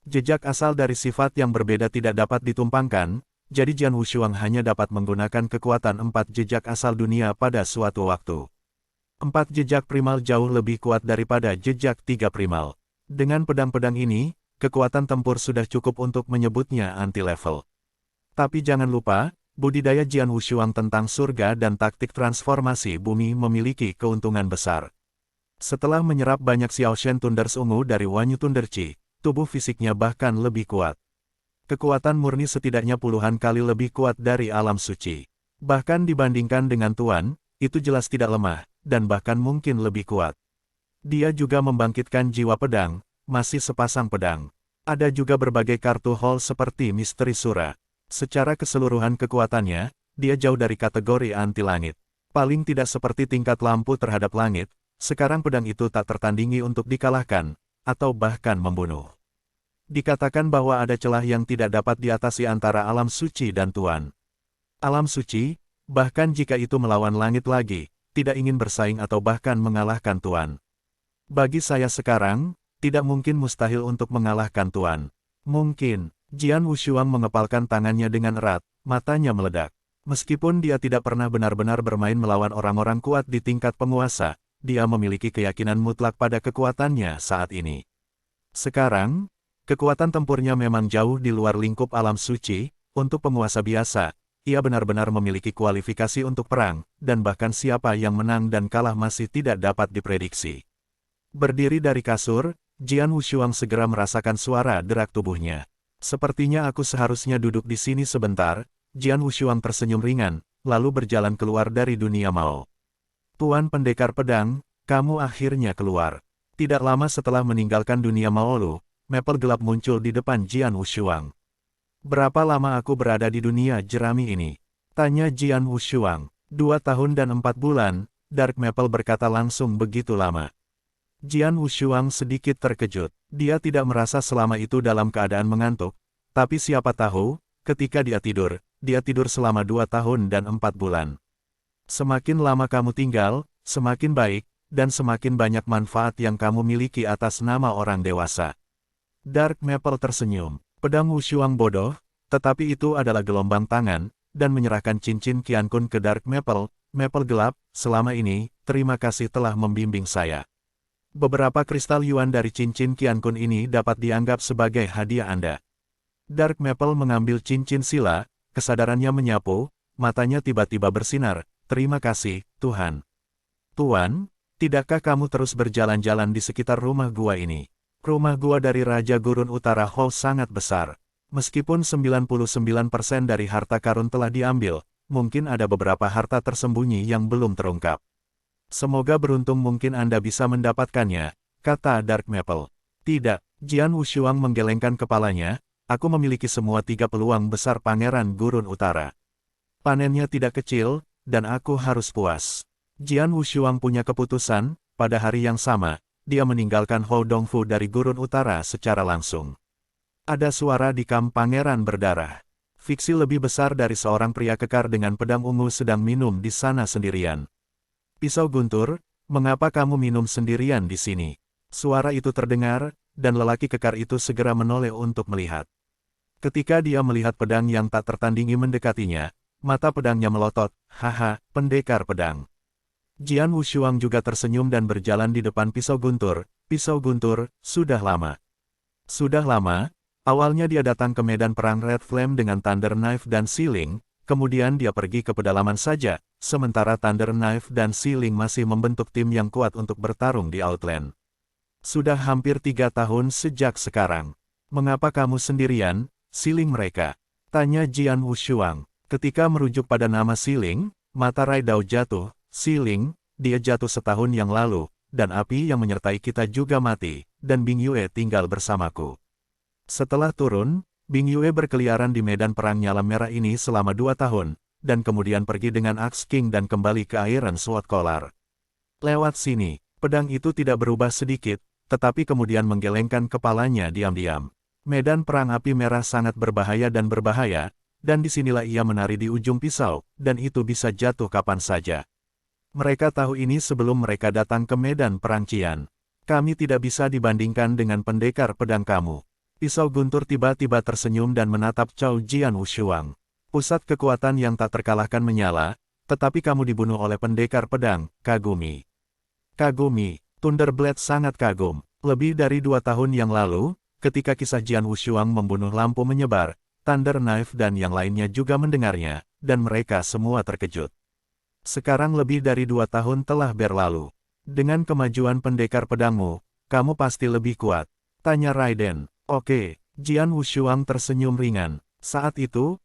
Jejak asal dari sifat yang berbeda tidak dapat ditumpangkan, jadi Jian Wushuang hanya dapat menggunakan kekuatan 4 jejak asal dunia pada suatu waktu. 4 jejak primal jauh lebih kuat daripada jejak 3 primal. Dengan pedang-pedang ini, kekuatan tempur sudah cukup untuk menyebutnya anti-level. Tapi jangan lupa, budidaya Jian Wushuang tentang surga dan taktik transformasi bumi memiliki keuntungan besar. Setelah menyerap banyak Xiaoshen Thunders ungu dari Wanyu Thunderchi, tubuh fisiknya bahkan lebih kuat. Kekuatan murni setidaknya puluhan kali lebih kuat dari alam suci. Bahkan dibandingkan dengan Tuan, itu jelas tidak lemah, dan bahkan mungkin lebih kuat. Dia juga membangkitkan jiwa pedang, masih sepasang pedang. Ada juga berbagai kartu hall seperti Misteri Sura. Secara keseluruhan kekuatannya, dia jauh dari kategori anti langit. Paling tidak seperti tingkat lampu terhadap langit, sekarang pedang itu tak tertandingi untuk dikalahkan, atau bahkan membunuh. Dikatakan bahwa ada celah yang tidak dapat diatasi antara alam suci dan Tuan. Alam suci, bahkan jika itu melawan langit lagi, tidak ingin bersaing atau bahkan mengalahkan Tuan. Bagi saya sekarang, tidak mungkin mustahil untuk mengalahkan Tuan. Mungkin. Jian Wushuang mengepalkan tangannya dengan erat, matanya meledak. Meskipun dia tidak pernah benar-benar bermain melawan orang-orang kuat di tingkat penguasa, dia memiliki keyakinan mutlak pada kekuatannya saat ini. Sekarang, kekuatan tempurnya memang jauh di luar lingkup alam suci. Untuk penguasa biasa, ia benar-benar memiliki kualifikasi untuk perang, dan bahkan siapa yang menang dan kalah masih tidak dapat diprediksi. Berdiri dari kasur, Jian Wushuang segera merasakan suara derak tubuhnya. Sepertinya aku seharusnya duduk di sini sebentar. Jian Wushuang tersenyum ringan, lalu berjalan keluar dari dunia Mao. Tuan Pendekar Pedang, kamu akhirnya keluar. Tidak lama setelah meninggalkan dunia Maolu, Maple gelap muncul di depan Jian Wushuang. Berapa lama aku berada di dunia jerami ini? Tanya Jian Wushuang. 2 tahun dan 4 bulan, Dark Maple berkata langsung begitu lama. Jian Wushuang sedikit terkejut. Dia tidak merasa selama itu dalam keadaan mengantuk, tapi siapa tahu, ketika dia tidur selama 2 tahun dan 4 bulan. Semakin lama kamu tinggal, semakin baik, dan semakin banyak manfaat yang kamu miliki atas nama orang dewasa. Dark Maple tersenyum. Pedang Wushuang bodoh, tetapi itu adalah gelombang tangan, dan menyerahkan cincin Qiankun ke Dark Maple. Maple gelap, selama ini, terima kasih telah membimbing saya. Beberapa kristal yuan dari cincin Qiankun ini dapat dianggap sebagai hadiah Anda. Dark Maple mengambil cincin sila, kesadarannya menyapu, matanya tiba-tiba bersinar. Terima kasih, Tuhan. Tuan, tidakkah kamu terus berjalan-jalan di sekitar rumah gua ini? Rumah gua dari Raja Gurun Utara Hall sangat besar. Meskipun 99% dari harta karun telah diambil, mungkin ada beberapa harta tersembunyi yang belum terungkap. Semoga beruntung mungkin Anda bisa mendapatkannya, kata Dark Maple. Tidak, Jian Wushuang menggelengkan kepalanya, aku memiliki semua 3 peluang besar Pangeran Gurun Utara. Panennya tidak kecil, dan aku harus puas. Jian Wushuang punya keputusan, pada hari yang sama, dia meninggalkan Hou Dongfu dari Gurun Utara secara langsung. Ada suara di kamp pangeran berdarah. Fiksi lebih besar dari seorang pria kekar dengan pedang ungu sedang minum di sana sendirian. Pisau guntur, mengapa kamu minum sendirian di sini? Suara itu terdengar, dan lelaki kekar itu segera menoleh untuk melihat. Ketika dia melihat pedang yang tak tertandingi mendekatinya, mata pedangnya melotot, haha, pendekar pedang. Jian Wushuang juga tersenyum dan berjalan di depan pisau guntur. Pisau guntur, sudah lama. Sudah lama, awalnya dia datang ke medan perang Red Flame dengan Thunder Knife dan Sealing, kemudian dia pergi ke pedalaman saja, sementara Thunder Knife dan Sealing masih membentuk tim yang kuat untuk bertarung di Outland. Sudah hampir 3 tahun sejak sekarang. Mengapa kamu sendirian, Sealing mereka? Tanya Jian Wushuang. Ketika merujuk pada nama Sealing, mata Rai Dao jatuh. Sealing, dia jatuh setahun yang lalu, dan api yang menyertai kita juga mati, dan Bing Yue tinggal bersamaku. Setelah turun, Bing Yue berkeliaran di medan perang nyala merah ini selama 2 tahun, dan kemudian pergi dengan Axe King dan kembali ke Iron Sword Collar. Lewat sini, pedang itu tidak berubah sedikit, tetapi kemudian menggelengkan kepalanya diam-diam. Medan perang api merah sangat berbahaya, dan disinilah ia menari di ujung pisau, dan itu bisa jatuh kapan saja. Mereka tahu ini sebelum mereka datang ke medan perang Qian. Kami tidak bisa dibandingkan dengan pendekar pedang kamu. Pisau guntur tiba-tiba tersenyum dan menatap Cao Jian Wushuang. Pusat kekuatan yang tak terkalahkan menyala, tetapi kamu dibunuh oleh pendekar pedang, Kagumi. Kagumi, Thunderblade sangat kagum. Lebih dari 2 tahun yang lalu, ketika kisah Jian Wushuang membunuh lampu menyebar, Thunder Knife dan yang lainnya juga mendengarnya, dan mereka semua terkejut. Sekarang lebih dari 2 tahun telah berlalu. Dengan kemajuan pendekar pedangmu, kamu pasti lebih kuat. Tanya Raiden. Oke, Jian Wushuang tersenyum ringan. Saat itu,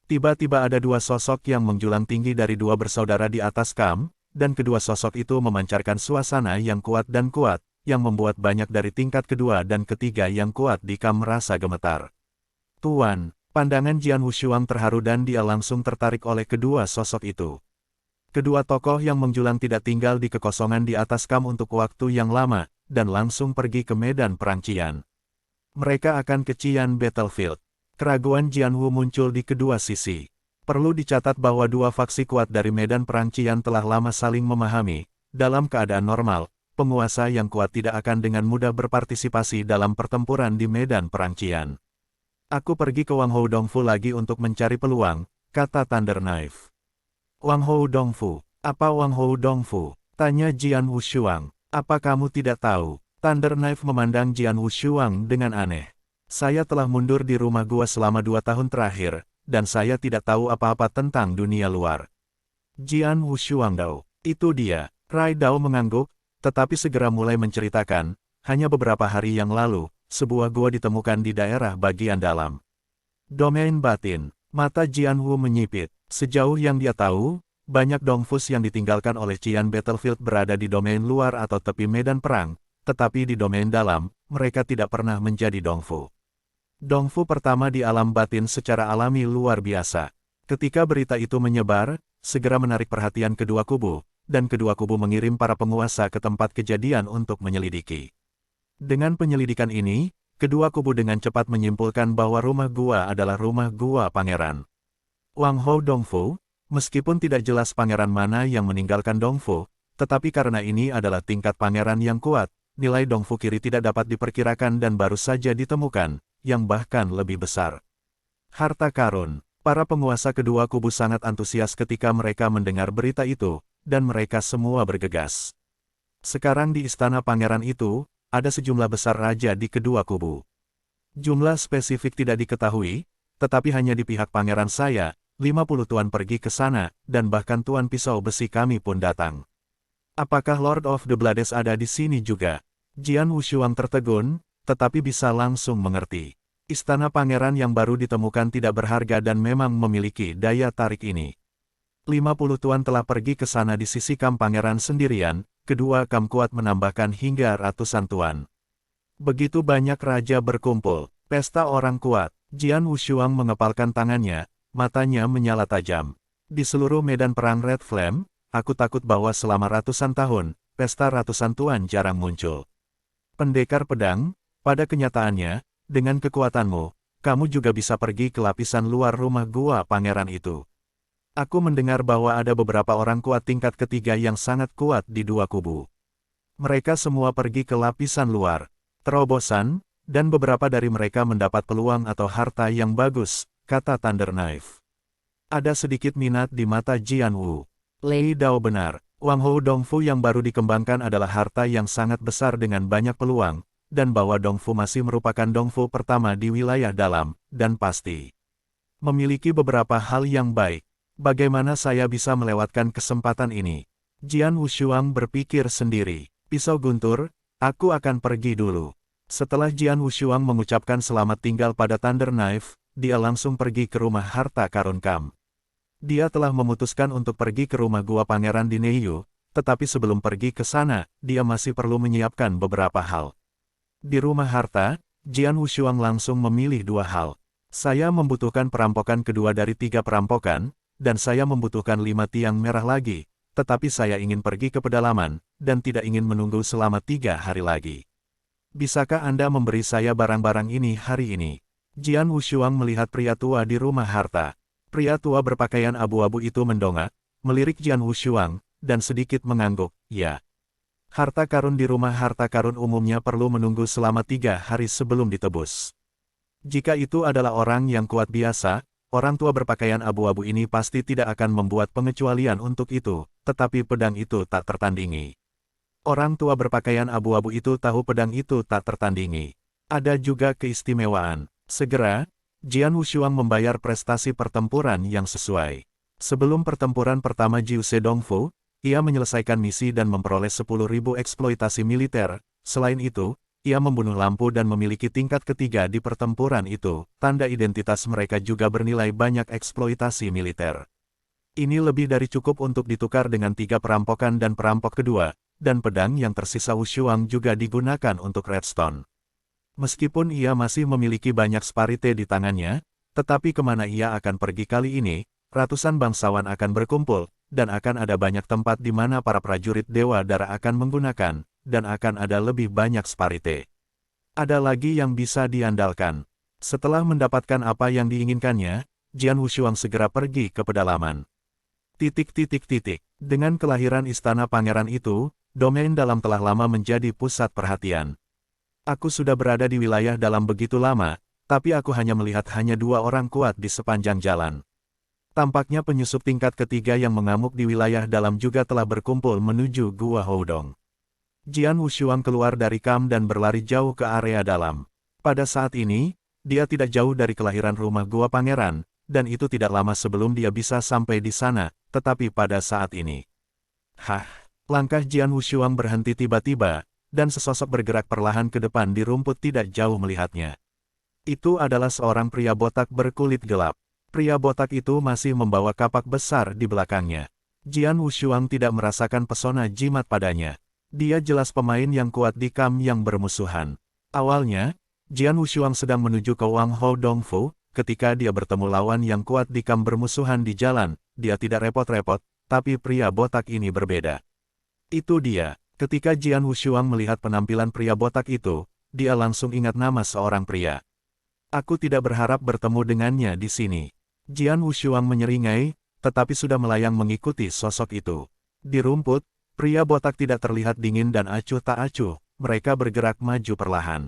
tiba-tiba ada 2 sosok yang menjulang tinggi dari 2 bersaudara di atas kamp, dan kedua sosok itu memancarkan suasana yang kuat, yang membuat banyak dari tingkat kedua dan ketiga yang kuat di kamp merasa gemetar. Tuan, pandangan Jian Wushuang terharu dan dia langsung tertarik oleh kedua sosok itu. Kedua tokoh yang menjulang tidak tinggal di kekosongan di atas kamp untuk waktu yang lama, dan langsung pergi ke medan perang Qian. Mereka akan ke Qian Battlefield. Keraguan Jian Wu muncul di kedua sisi. Perlu dicatat bahwa 2 faksi kuat dari medan perang Qian telah lama saling memahami. Dalam keadaan normal, penguasa yang kuat tidak akan dengan mudah berpartisipasi dalam pertempuran di medan perang Qian. Aku pergi ke Wang Hou Dongfu lagi untuk mencari peluang, kata Thunder Knife. Wang Hou Dongfu, apa Wang Hou Dongfu? Tanya Jian Wushuang. Apa kamu tidak tahu? Thunder Knife memandang Jian Wushuang dengan aneh. Saya telah mundur di rumah gua selama 2 tahun terakhir, dan saya tidak tahu apa-apa tentang dunia luar. Jian Wushuang Dao, itu dia. Rai Dao mengangguk, tetapi segera mulai menceritakan, hanya beberapa hari yang lalu, sebuah gua ditemukan di daerah bagian dalam domain batin. Mata Jian Wu menyipit. Sejauh yang dia tahu, banyak Dongfus yang ditinggalkan oleh Qian Battlefield berada di domain luar atau tepi medan perang, tetapi di domain dalam, mereka tidak pernah menjadi Dongfu. Dongfu pertama di alam batin secara alami luar biasa. Ketika berita itu menyebar, segera menarik perhatian kedua kubu, dan kedua kubu mengirim para penguasa ke tempat kejadian untuk menyelidiki. Dengan penyelidikan ini, kedua kubu dengan cepat menyimpulkan bahwa rumah gua adalah rumah gua pangeran Wang Hou Dongfu. Meskipun tidak jelas pangeran mana yang meninggalkan Dongfu, tetapi karena ini adalah tingkat pangeran yang kuat, nilai Dongfu kiri tidak dapat diperkirakan dan baru saja ditemukan, yang bahkan lebih besar. Harta karun. Para penguasa kedua kubu sangat antusias ketika mereka mendengar berita itu, dan mereka semua bergegas. Sekarang di istana pangeran itu, ada sejumlah besar raja di kedua kubu. Jumlah spesifik tidak diketahui, tetapi hanya di pihak pangeran saya, 50 tuan pergi ke sana, dan bahkan tuan pisau besi kami pun datang. Apakah Lord of the Blades ada di sini juga? Jian Wushuang tertegun, tetapi bisa langsung mengerti. Istana pangeran yang baru ditemukan tidak berharga dan memang memiliki daya tarik ini. 50 tuan telah pergi ke sana di sisi kamp pangeran sendirian, kedua kamp kuat menambahkan hingga ratusan tuan. Begitu banyak raja berkumpul, pesta orang kuat. Jian Wushuang mengepalkan tangannya, matanya menyala tajam. Di seluruh medan perang Red Flame, aku takut bahwa selama ratusan tahun, pesta ratusan tuan jarang muncul. Pendekar pedang, pada kenyataannya, dengan kekuatanmu, kamu juga bisa pergi ke lapisan luar rumah gua pangeran itu. Aku mendengar bahwa ada beberapa orang kuat tingkat ketiga yang sangat kuat di dua kubu. Mereka semua pergi ke lapisan luar, terobosan, dan beberapa dari mereka mendapat peluang atau harta yang bagus, kata Thunder Knife. Ada sedikit minat di mata Jian Wu. Lei Dao benar, Wang Hou Dongfu yang baru dikembangkan adalah harta yang sangat besar dengan banyak peluang, dan bahwa Dongfu masih merupakan Dongfu pertama di wilayah dalam, dan pasti memiliki beberapa hal yang baik. Bagaimana saya bisa melewatkan kesempatan ini? Jian Wushuang berpikir sendiri. Pisau guntur, aku akan pergi dulu. Setelah Jian Wushuang mengucapkan selamat tinggal pada Thunder Knife, dia langsung pergi ke rumah harta karun Kam. Dia telah memutuskan untuk pergi ke rumah gua pangeran di Neiyu, tetapi sebelum pergi ke sana, dia masih perlu menyiapkan beberapa hal. Di rumah harta, Jian Wushuang langsung memilih dua hal. Saya membutuhkan perampokan kedua dari 3 perampokan, dan saya membutuhkan 5 tiang merah lagi. Tetapi saya ingin pergi ke pedalaman, dan tidak ingin menunggu selama 3 hari lagi. Bisakah Anda memberi saya barang-barang ini hari ini? Jian Wushuang melihat pria tua di rumah harta. Pria tua berpakaian abu-abu itu mendongak, melirik Jian Wushuang, dan sedikit mengangguk, ya. Harta karun di rumah harta karun umumnya perlu menunggu selama 3 hari sebelum ditebus. Jika itu adalah orang yang kuat biasa, orang tua berpakaian abu-abu ini pasti tidak akan membuat pengecualian untuk itu, tetapi pedang itu tak tertandingi. Orang tua berpakaian abu-abu itu tahu pedang itu tak tertandingi. Ada juga keistimewaan. Segera, Jian Wushuang membayar prestasi pertempuran yang sesuai. Sebelum pertempuran pertama Jiuse Dongfu, ia menyelesaikan misi dan memperoleh 10.000 eksploitasi militer. Selain itu, ia membunuh lampu dan memiliki tingkat ketiga di pertempuran itu. Tanda identitas mereka juga bernilai banyak eksploitasi militer. Ini lebih dari cukup untuk ditukar dengan 3 perampokan dan perampok kedua, dan pedang yang tersisa Wushuang juga digunakan untuk redstone. Meskipun ia masih memiliki banyak sparite di tangannya, tetapi kemana ia akan pergi kali ini, ratusan bangsawan akan berkumpul, dan akan ada banyak tempat di mana para prajurit Dewa Dara akan menggunakan, dan akan ada lebih banyak sparite. Ada lagi yang bisa diandalkan. Setelah mendapatkan apa yang diinginkannya, Jian Wushuang segera pergi ke pedalaman. Dengan kelahiran istana pangeran itu, domain dalam telah lama menjadi pusat perhatian. Aku sudah berada di wilayah dalam begitu lama, tapi aku hanya melihat hanya 2 orang kuat di sepanjang jalan. Tampaknya penyusup tingkat ketiga yang mengamuk di wilayah dalam juga telah berkumpul menuju Gua Houdong. Jian Wushuang keluar dari Kam dan berlari jauh ke area dalam. Pada saat ini, dia tidak jauh dari kelahiran rumah Gua Pangeran, dan itu tidak lama sebelum dia bisa sampai di sana, tetapi pada saat ini. Langkah Jian Wushuang berhenti tiba-tiba, dan sesosok bergerak perlahan ke depan di rumput tidak jauh melihatnya. Itu adalah seorang pria botak berkulit gelap. Pria botak itu masih membawa kapak besar di belakangnya. Jian Wushuang tidak merasakan pesona jimat padanya. Dia jelas pemain yang kuat di Kam yang bermusuhan. Awalnya, Jian Wushuang sedang menuju ke Wang Hou Dongfu. Ketika dia bertemu lawan yang kuat di Kam bermusuhan di jalan, dia tidak repot-repot, tapi pria botak ini berbeda. Itu dia. Ketika Jian Wushuang melihat penampilan pria botak itu, dia langsung ingat nama seorang pria. Aku tidak berharap bertemu dengannya di sini. Jian Wushuang menyeringai, tetapi sudah melayang mengikuti sosok itu. Di rumput, pria botak tidak terlihat dingin dan acuh tak acuh, mereka bergerak maju perlahan.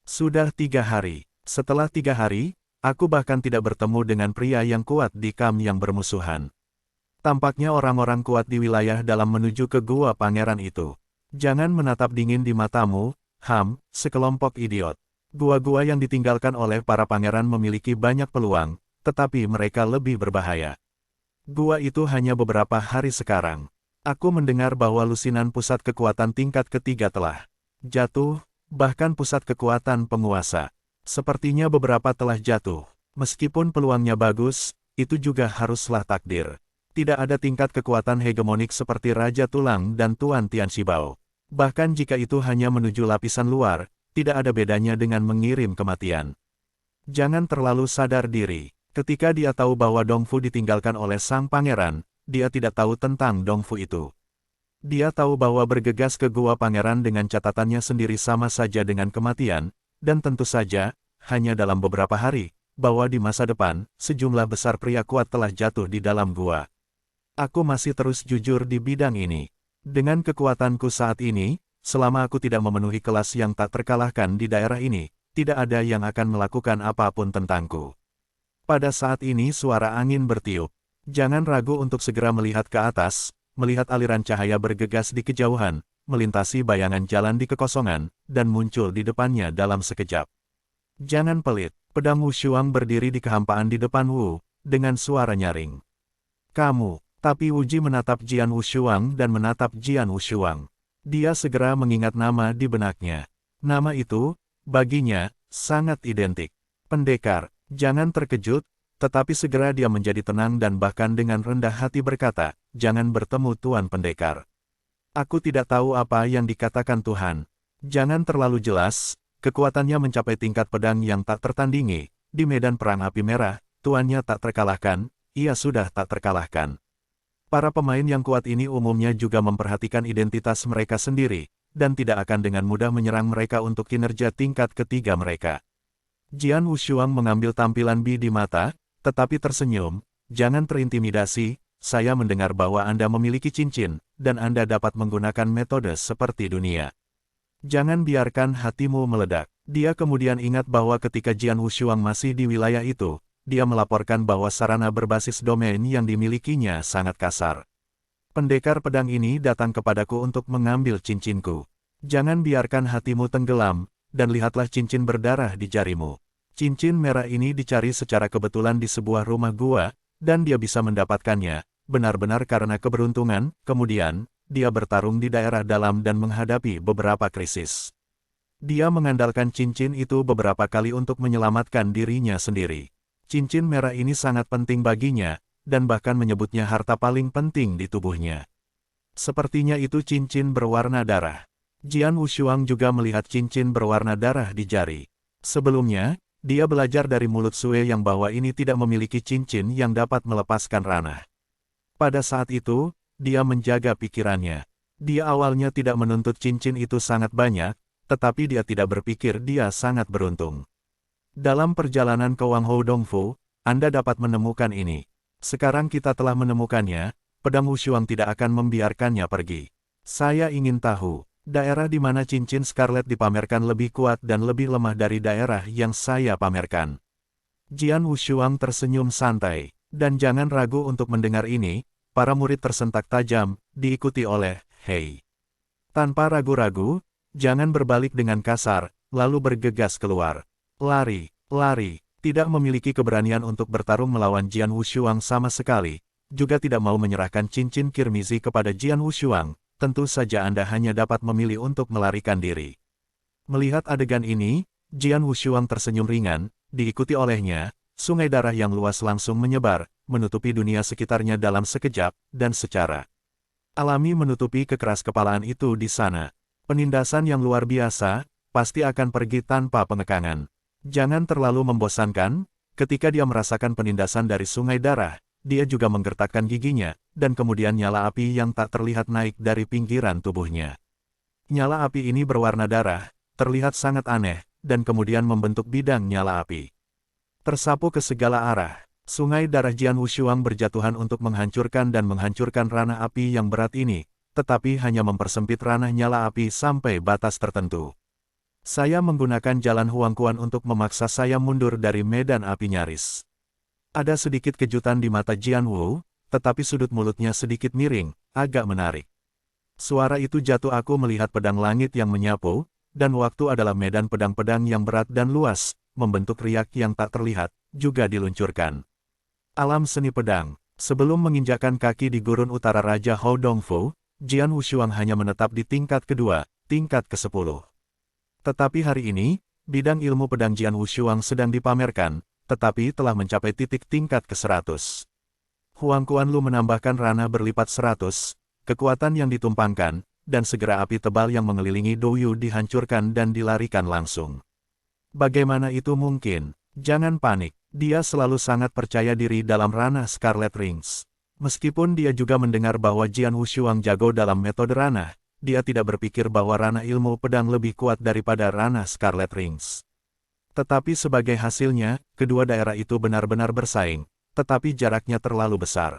Sudah 3 hari. Setelah 3 hari, aku bahkan tidak bertemu dengan pria yang kuat di Kam yang bermusuhan. Tampaknya orang-orang kuat di wilayah dalam menuju ke Gua Pangeran itu. Jangan menatap dingin di matamu, sekelompok idiot. Gua-gua yang ditinggalkan oleh para pangeran memiliki banyak peluang, tetapi mereka lebih berbahaya. Gua itu hanya beberapa hari sekarang. Aku mendengar bahwa lusinan pusat kekuatan tingkat ketiga telah jatuh, bahkan pusat kekuatan penguasa. Sepertinya beberapa telah jatuh. Meskipun peluangnya bagus, itu juga haruslah takdir. Tidak ada tingkat kekuatan hegemonik seperti Raja Tulang dan Tuan Tian Shibao. Bahkan jika itu hanya menuju lapisan luar, tidak ada bedanya dengan mengirim kematian. Jangan terlalu sadar diri. Ketika dia tahu bahwa Dongfu ditinggalkan oleh sang pangeran, dia tidak tahu tentang Dongfu itu. Dia tahu bahwa bergegas ke Gua Pangeran dengan catatannya sendiri sama saja dengan kematian, dan tentu saja, hanya dalam beberapa hari, bahwa di masa depan, sejumlah besar pria kuat telah jatuh di dalam gua. Aku masih terus jujur di bidang ini. Dengan kekuatanku saat ini, selama aku tidak memenuhi kelas yang tak terkalahkan di daerah ini, tidak ada yang akan melakukan apapun tentangku. Pada saat ini suara angin bertiup. Jangan ragu untuk segera melihat ke atas, melihat aliran cahaya bergegas di kejauhan, melintasi bayangan jalan di kekosongan, dan muncul di depannya dalam sekejap. Jangan pelit. Pedang Wushuang berdiri di kehampaan di depan Wu, dengan suara nyaring. Kamu. Tapi Wuji menatap Jian Wushuang dan menatap Jian Wushuang. Dia segera mengingat nama di benaknya. Nama itu, baginya, sangat identik. Pendekar. Jangan terkejut, tetapi segera dia menjadi tenang dan bahkan dengan rendah hati berkata, jangan bertemu Tuan Pendekar. Aku tidak tahu apa yang dikatakan Tuhan. Jangan terlalu jelas. Kekuatannya mencapai tingkat pedang yang tak tertandingi. Di medan perang api merah, tuannya tak terkalahkan, ia sudah tak terkalahkan. Para pemain yang kuat ini umumnya juga memperhatikan identitas mereka sendiri, dan tidak akan dengan mudah menyerang mereka untuk kinerja tingkat ketiga mereka. Jian Wushuang mengambil tampilan Bi di mata, tetapi tersenyum, jangan terintimidasi, saya mendengar bahwa Anda memiliki cincin, dan Anda dapat menggunakan metode seperti dunia. Jangan biarkan hatimu meledak. Dia kemudian ingat bahwa ketika Jian Wushuang masih di wilayah itu, dia melaporkan bahwa sarana berbasis domain yang dimilikinya sangat kasar. Pendekar pedang ini datang kepadaku untuk mengambil cincinku. Jangan biarkan hatimu tenggelam, dan lihatlah cincin berdarah di jarimu. Cincin merah ini dicari secara kebetulan di sebuah rumah gua, dan dia bisa mendapatkannya, benar-benar karena keberuntungan. Kemudian, dia bertarung di daerah dalam dan menghadapi beberapa krisis. Dia mengandalkan cincin itu beberapa kali untuk menyelamatkan dirinya sendiri. Cincin merah ini sangat penting baginya, dan bahkan menyebutnya harta paling penting di tubuhnya. Sepertinya itu cincin berwarna darah. Jian Wushuang juga melihat cincin berwarna darah di jari. Sebelumnya, dia belajar dari mulut Sue yang bahwa ini tidak memiliki cincin yang dapat melepaskan ranah. Pada saat itu, dia menjaga pikirannya. Dia awalnya tidak menuntut cincin itu sangat banyak, tetapi dia tidak berpikir dia sangat beruntung. Dalam perjalanan ke Wang Hou Dongfu, Anda dapat menemukan ini. Sekarang kita telah menemukannya, pedang Wushuang tidak akan membiarkannya pergi. Saya ingin tahu, daerah di mana cincin Scarlet dipamerkan lebih kuat dan lebih lemah dari daerah yang saya pamerkan. Jian Wushuang tersenyum santai, dan jangan ragu untuk mendengar ini. Para murid tersentak tajam, diikuti oleh, hei. Tanpa ragu-ragu, jangan berbalik dengan kasar, lalu bergegas keluar. Lari, lari, tidak memiliki keberanian untuk bertarung melawan Jian Wushuang sama sekali, juga tidak mau menyerahkan cincin Kirmizi kepada Jian Wushuang, tentu saja Anda hanya dapat memilih untuk melarikan diri. Melihat adegan ini, Jian Wushuang tersenyum ringan, diikuti olehnya, sungai darah yang luas langsung menyebar, menutupi dunia sekitarnya dalam sekejap, dan secara alami menutupi kekeras-kepalaan itu di sana. Penindasan yang luar biasa, pasti akan pergi tanpa pengekangan. Jangan terlalu membosankan, ketika dia merasakan penindasan dari sungai darah, dia juga menggertakkan giginya, dan kemudian nyala api yang tak terlihat naik dari pinggiran tubuhnya. Nyala api ini berwarna darah, terlihat sangat aneh, dan kemudian membentuk bidang nyala api. Tersapu ke segala arah. Sungai darah Jian Wushuang berjatuhan untuk menghancurkan dan menghancurkan ranah api yang berat ini, tetapi hanya mempersempit ranah nyala api sampai batas tertentu. Saya menggunakan jalan Huangquan untuk memaksa saya mundur dari medan api nyaris. Ada sedikit kejutan di mata Jian Wu, tetapi sudut mulutnya sedikit miring, agak menarik. Suara itu jatuh aku melihat pedang langit yang menyapu, dan waktu adalah medan pedang-pedang yang berat dan luas, membentuk riak yang tak terlihat, juga diluncurkan. Alam seni pedang. Sebelum menginjakkan kaki di gurun utara Raja Hou Dongfu, Jian Wushuang hanya menetap di tingkat kedua, tingkat ke-10. Tetapi hari ini, bidang ilmu pedang Jian Wushuang sedang dipamerkan, tetapi telah mencapai titik tingkat ke-100. Huang Kuanlu menambahkan ranah berlipat 100, kekuatan yang ditumpangkan, dan segera api tebal yang mengelilingi Douyu dihancurkan dan dilarikan langsung. Bagaimana itu mungkin? Jangan panik. Dia selalu sangat percaya diri dalam ranah Scarlet Rings. Meskipun dia juga mendengar bahwa Jian Wushuang jago dalam metode ranah, dia tidak berpikir bahwa ranah ilmu pedang lebih kuat daripada ranah Scarlet Rings. Tetapi sebagai hasilnya, kedua daerah itu benar-benar bersaing, tetapi jaraknya terlalu besar.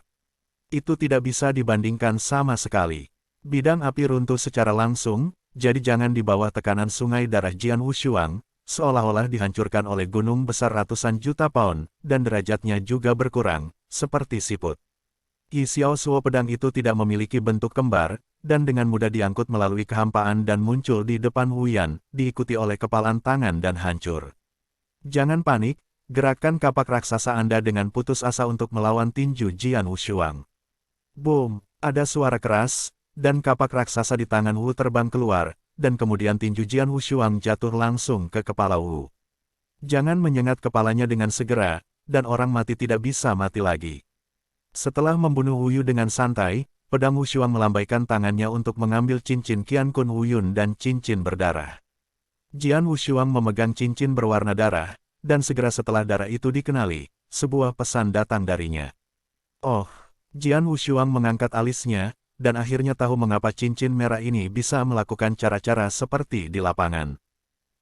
Itu tidak bisa dibandingkan sama sekali. Bidang api runtuh secara langsung, jadi jangan di bawah tekanan sungai darah Jian Wushuang, seolah-olah dihancurkan oleh gunung besar ratusan juta pound, dan derajatnya juga berkurang, seperti siput. Yi Xiao Suo pedang itu tidak memiliki bentuk kembar, dan dengan mudah diangkut melalui kehampaan dan muncul di depan Wu Yan, diikuti oleh kepalan tangan dan hancur. Jangan panik, gerakan kapak raksasa Anda dengan putus asa untuk melawan tinju Jian Wushuang. Boom, ada suara keras, dan kapak raksasa di tangan Wu terbang keluar, dan kemudian tinju Jian Wushuang jatuh langsung ke kepala Wu. Jangan menyengat kepalanya dengan segera, dan orang mati tidak bisa mati lagi. Setelah membunuh Wu Yu dengan santai, pedang Wushuang melambaikan tangannya untuk mengambil cincin Qian Kun Wu Yun dan cincin berdarah. Jian Wushuang memegang cincin berwarna darah, dan segera setelah darah itu dikenali, sebuah pesan datang darinya. Oh, Jian Wushuang mengangkat alisnya, dan akhirnya tahu mengapa cincin merah ini bisa melakukan cara-cara seperti di lapangan.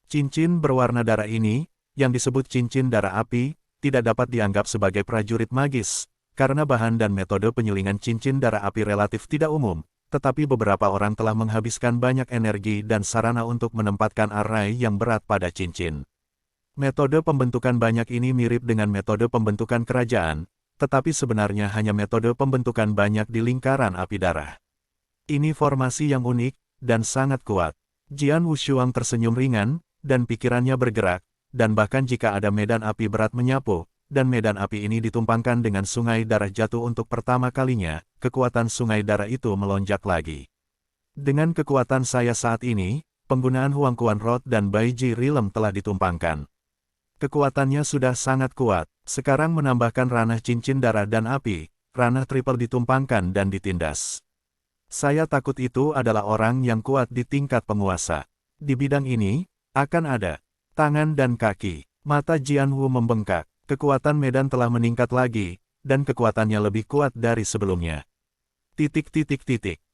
Cincin berwarna darah ini, yang disebut cincin darah api, tidak dapat dianggap sebagai prajurit magis, karena bahan dan metode penyelingan cincin darah api relatif tidak umum, tetapi beberapa orang telah menghabiskan banyak energi dan sarana untuk menempatkan arai yang berat pada cincin. Metode pembentukan banyak ini mirip dengan metode pembentukan kerajaan, tetapi sebenarnya hanya metode pembentukan banyak di lingkaran api darah. Ini formasi yang unik, dan sangat kuat. Jian Wushuang tersenyum ringan, dan pikirannya bergerak, dan bahkan jika ada medan api berat menyapu, dan medan api ini ditumpangkan dengan sungai darah jatuh untuk pertama kalinya, kekuatan sungai darah itu melonjak lagi. Dengan kekuatan saya saat ini, penggunaan Huang Quan Rod dan Baiji Rilem telah ditumpangkan. Kekuatannya sudah sangat kuat, sekarang menambahkan ranah cincin darah dan api, ranah triple ditumpangkan dan ditindas. Saya takut itu adalah orang yang kuat di tingkat penguasa. Di bidang ini, akan ada tangan dan kaki. Mata Jian Wu membengkak. Kekuatan medan telah meningkat lagi, dan kekuatannya lebih kuat dari sebelumnya.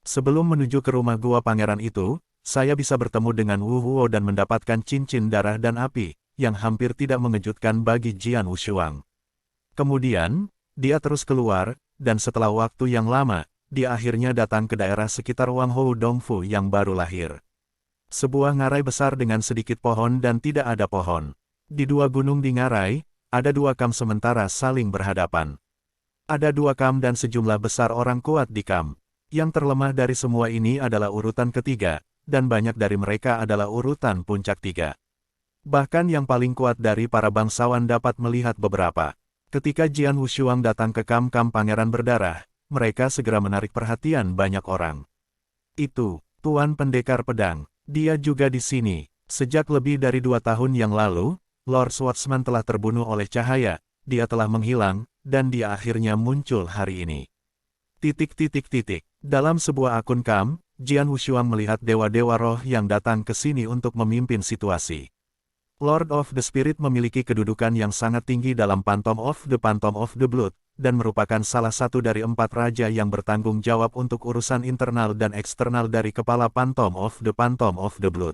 Sebelum menuju ke rumah gua pangeran itu, saya bisa bertemu dengan Wu Huo dan mendapatkan cincin darah dan api, yang hampir tidak mengejutkan bagi Jian Wushuang. Kemudian, dia terus keluar, dan setelah waktu yang lama, dia akhirnya datang ke daerah sekitar Wang Hou Dongfu yang baru lahir. Sebuah ngarai besar dengan sedikit pohon dan tidak ada pohon. Di dua gunung di ngarai, ada dua kam sementara saling berhadapan. Ada dua kam dan sejumlah besar orang kuat di kam. Yang terlemah dari semua ini adalah urutan ketiga, dan banyak dari mereka adalah urutan puncak tiga. Bahkan yang paling kuat dari para bangsawan dapat melihat beberapa. Ketika Jian Wushuang datang ke kam-kam pangeran berdarah, mereka segera menarik perhatian banyak orang. Itu, Tuan Pendekar Pedang, dia juga di sini. Sejak lebih dari 2 tahun yang lalu, Lord Swordsman telah terbunuh oleh cahaya, dia telah menghilang, dan dia akhirnya muncul hari ini. Dalam sebuah akun kam, Jian Wushuang melihat dewa-dewa roh yang datang ke sini untuk memimpin situasi. Lord of the Spirit memiliki kedudukan yang sangat tinggi dalam Phantom of the Blood, dan merupakan salah satu dari 4 raja yang bertanggung jawab untuk urusan internal dan eksternal dari kepala Phantom of the Blood.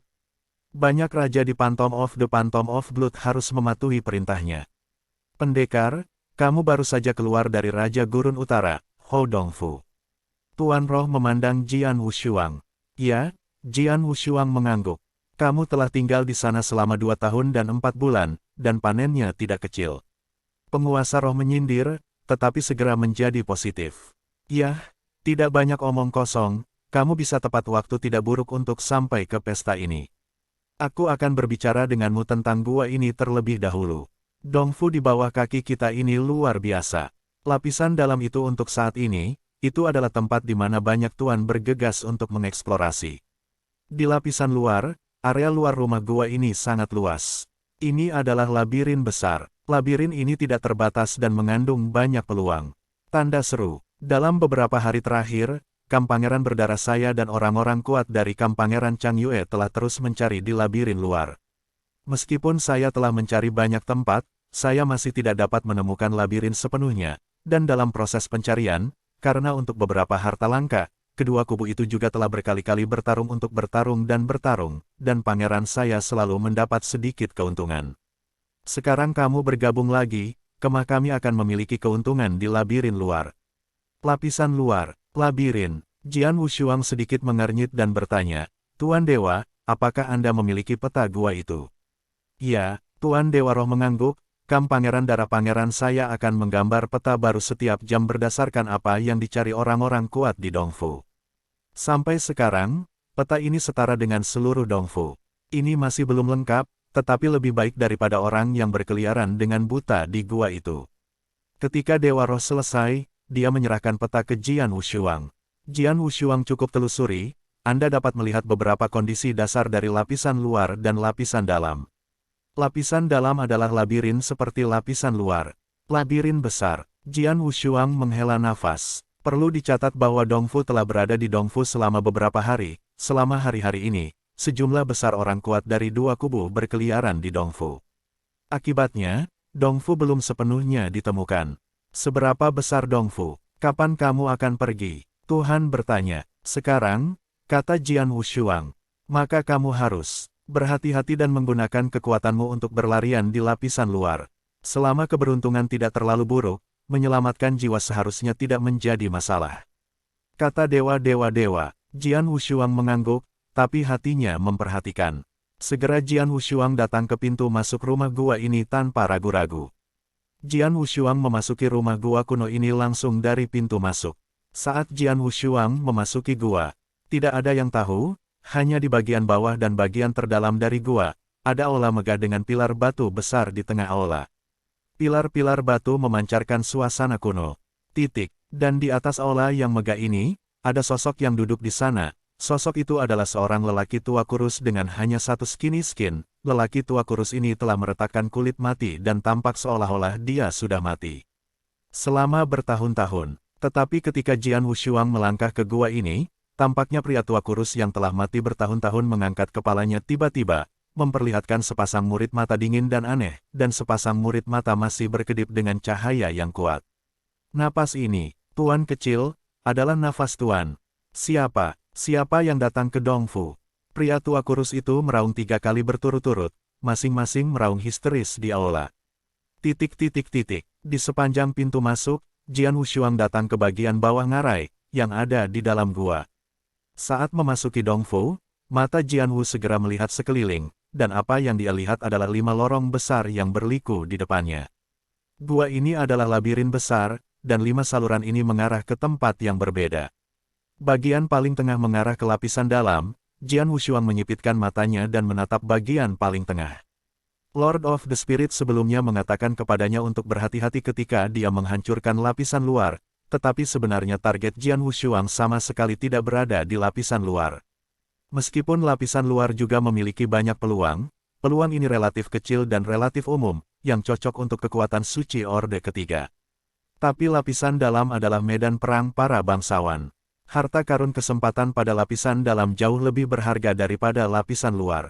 Banyak raja di Phantom of Blood harus mematuhi perintahnya. Pendekar, kamu baru saja keluar dari Raja Gurun Utara, Hou Dongfu. Tuan Roh memandang Jian Wushuang. Ya, Jian Wushuang mengangguk. Kamu telah tinggal di sana selama 2 tahun dan 4 bulan, dan panennya tidak kecil. Penguasa roh menyindir, tetapi segera menjadi positif. Ya, tidak banyak omong kosong, kamu bisa tepat waktu tidak buruk untuk sampai ke pesta ini. Aku akan berbicara denganmu tentang gua ini terlebih dahulu. Dongfu di bawah kaki kita ini luar biasa. Lapisan dalam itu untuk saat ini, itu adalah tempat di mana banyak tuan bergegas untuk mengeksplorasi. Di lapisan luar, area luar rumah gua ini sangat luas. Ini adalah labirin besar. Labirin ini tidak terbatas dan mengandung banyak peluang. Tanda seru. Dalam beberapa hari terakhir, Kam Pangeran berdarah saya dan orang-orang kuat dari Kam Pangeran Chang Yue telah terus mencari di labirin luar. Meskipun saya telah mencari banyak tempat, saya masih tidak dapat menemukan labirin sepenuhnya, dan dalam proses pencarian, karena untuk beberapa harta langka, kedua kubu itu juga telah berkali-kali bertarung untuk bertarung, dan pangeran saya selalu mendapat sedikit keuntungan. Sekarang kamu bergabung lagi, kemah kami akan memiliki keuntungan di labirin luar. Lapisan luar, labirin. Jian Wushuang sedikit mengernyit dan bertanya, Tuan Dewa, apakah Anda memiliki peta gua itu? Ya, Tuan Dewa Roh mengangguk, Kam Pangeran Darah Pangeran saya akan menggambar peta baru setiap jam berdasarkan apa yang dicari orang-orang kuat di Dongfu. Sampai sekarang, peta ini setara dengan seluruh Dongfu. Ini masih belum lengkap, tetapi lebih baik daripada orang yang berkeliaran dengan buta di gua itu. Ketika Dewa Roh selesai, dia menyerahkan peta ke Jian Wushuang. Jian Wushuang cukup telusuri, Anda dapat melihat beberapa kondisi dasar dari lapisan luar dan lapisan dalam. Lapisan dalam adalah labirin seperti lapisan luar. Labirin besar. Jian Wushuang menghela nafas. Perlu dicatat bahwa Dongfu telah berada di Dongfu selama beberapa hari. Selama hari-hari ini, sejumlah besar orang kuat dari dua kubu berkeliaran di Dongfu. Akibatnya, Dongfu belum sepenuhnya ditemukan. Seberapa besar Dongfu? Kapan kamu akan pergi? Tuhan bertanya. Sekarang, kata Jian Wushuang, maka kamu harus berhati-hati dan menggunakan kekuatanmu untuk berlarian di lapisan luar. Selama keberuntungan tidak terlalu buruk, menyelamatkan jiwa seharusnya tidak menjadi masalah. Kata dewa-dewa-dewa, Jian Wushuang mengangguk, tapi hatinya memperhatikan. Segera Jian Wushuang datang ke pintu masuk rumah gua ini tanpa ragu-ragu. Jian Wushuang memasuki rumah gua kuno ini langsung dari pintu masuk. Saat Jian Wushuang memasuki gua, tidak ada yang tahu, hanya di bagian bawah dan bagian terdalam dari gua, ada aula megah dengan pilar batu besar di tengah aula. Pilar-pilar batu memancarkan suasana kuno. Dan di atas aula yang megah ini, ada sosok yang duduk di sana. Sosok itu adalah seorang lelaki tua kurus dengan hanya satu skinny skin. Lelaki tua kurus ini telah meretakkan kulit mati dan tampak seolah-olah dia sudah mati selama bertahun-tahun. Tetapi ketika Jian Wushuang melangkah ke gua ini, tampaknya pria tua kurus yang telah mati bertahun-tahun mengangkat kepalanya tiba-tiba, memperlihatkan sepasang murid mata dingin dan aneh, dan sepasang murid mata masih berkedip dengan cahaya yang kuat. Napas ini, Tuan kecil, adalah nafas Tuan. Siapa yang datang ke Dongfu? Pria tua kurus itu meraung 3 kali berturut-turut, masing-masing meraung histeris di aula. Di sepanjang pintu masuk, Jian Wushuang datang ke bagian bawah ngarai, yang ada di dalam gua. Saat memasuki Dongfu, mata Jian Wu segera melihat sekeliling, dan apa yang dia lihat adalah 5 lorong besar yang berliku di depannya. Gua ini adalah labirin besar, dan 5 saluran ini mengarah ke tempat yang berbeda. Bagian paling tengah mengarah ke lapisan dalam, Jian Wushuang menyipitkan matanya dan menatap bagian paling tengah. Lord of the Spirit sebelumnya mengatakan kepadanya untuk berhati-hati ketika dia menghancurkan lapisan luar, tetapi sebenarnya target Jian Wushuang sama sekali tidak berada di lapisan luar. Meskipun lapisan luar juga memiliki banyak peluang ini relatif kecil dan relatif umum, yang cocok untuk kekuatan suci Orde Ketiga. Tapi lapisan dalam adalah medan perang para bangsawan. Harta karun kesempatan pada lapisan dalam jauh lebih berharga daripada lapisan luar.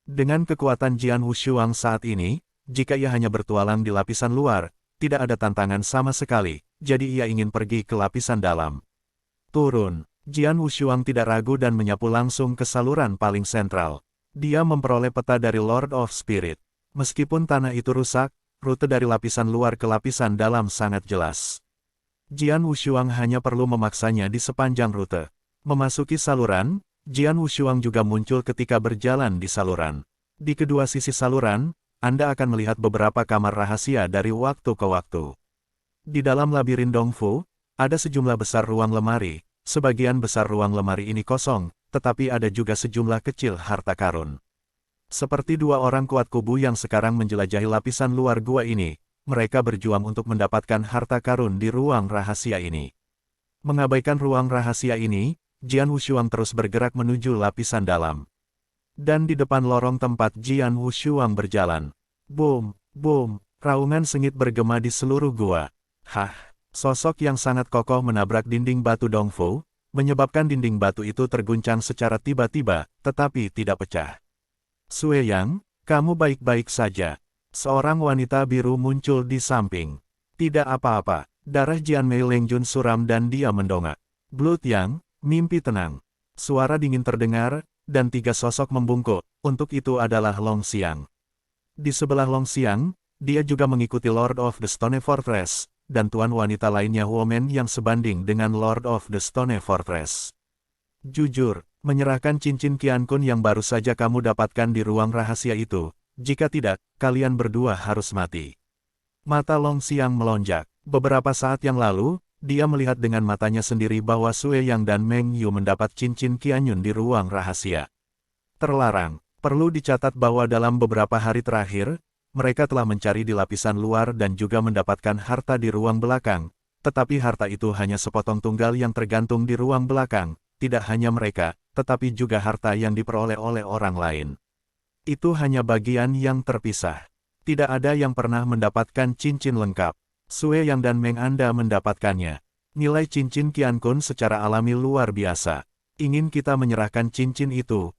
Dengan kekuatan Jian Wushuang saat ini, jika ia hanya bertualang di lapisan luar, tidak ada tantangan sama sekali, jadi ia ingin pergi ke lapisan dalam. Turun. Jian Wushuang tidak ragu dan menyapu langsung ke saluran paling sentral. Dia memperoleh peta dari Lord of Spirit. Meskipun tanah itu rusak, rute dari lapisan luar ke lapisan dalam sangat jelas. Jian Wushuang hanya perlu memaksanya di sepanjang rute. Memasuki saluran, Jian Wushuang juga muncul ketika berjalan di saluran. Di kedua sisi saluran, Anda akan melihat beberapa kamar rahasia dari waktu ke waktu. Di dalam labirin Dongfu, ada sejumlah besar ruang lemari. Sebagian besar ruang lemari ini kosong, tetapi ada juga sejumlah kecil harta karun. Seperti 2 orang kuat kubu yang sekarang menjelajahi lapisan luar gua ini, mereka berjuang untuk mendapatkan harta karun di ruang rahasia ini. Mengabaikan ruang rahasia ini, Jian Wushuang terus bergerak menuju lapisan dalam. Dan di depan lorong tempat Jian Wushuang berjalan, boom, boom, raungan sengit bergema di seluruh gua. Sosok yang sangat kokoh menabrak dinding batu Dongfu, menyebabkan dinding batu itu terguncang secara tiba-tiba, tetapi tidak pecah. Sue Yang, kamu baik-baik saja. Seorang wanita biru muncul di samping. Tidak apa-apa, darah Jian Mei Lengjun suram dan dia mendongak. Blood Yang, mimpi tenang. Suara dingin terdengar, dan 3 sosok membungkuk, untuk itu adalah Long Xiang. Di sebelah Long Xiang, dia juga mengikuti Lord of the Stone Fortress, dan tuan wanita lainnya Woman yang sebanding dengan Lord of the Stone Fortress. Jujur, menyerahkan cincin Qian Kun yang baru saja kamu dapatkan di ruang rahasia itu, jika tidak, kalian berdua harus mati. Mata Long Xiang melonjak. Beberapa saat yang lalu, dia melihat dengan matanya sendiri bahwa Sue Yang dan Meng Yu mendapat cincin Qianyun di ruang rahasia. Terlarang. Perlu dicatat bahwa dalam beberapa hari terakhir, mereka telah mencari di lapisan luar dan juga mendapatkan harta di ruang belakang, tetapi harta itu hanya sepotong tunggal yang tergantung di ruang belakang, tidak hanya mereka, tetapi juga harta yang diperoleh oleh orang lain. Itu hanya bagian yang terpisah. Tidak ada yang pernah mendapatkan cincin lengkap. Sue Yang dan Meng Anda mendapatkannya. Nilai cincin Qian Kun secara alami luar biasa. Ingin kita menyerahkan cincin itu,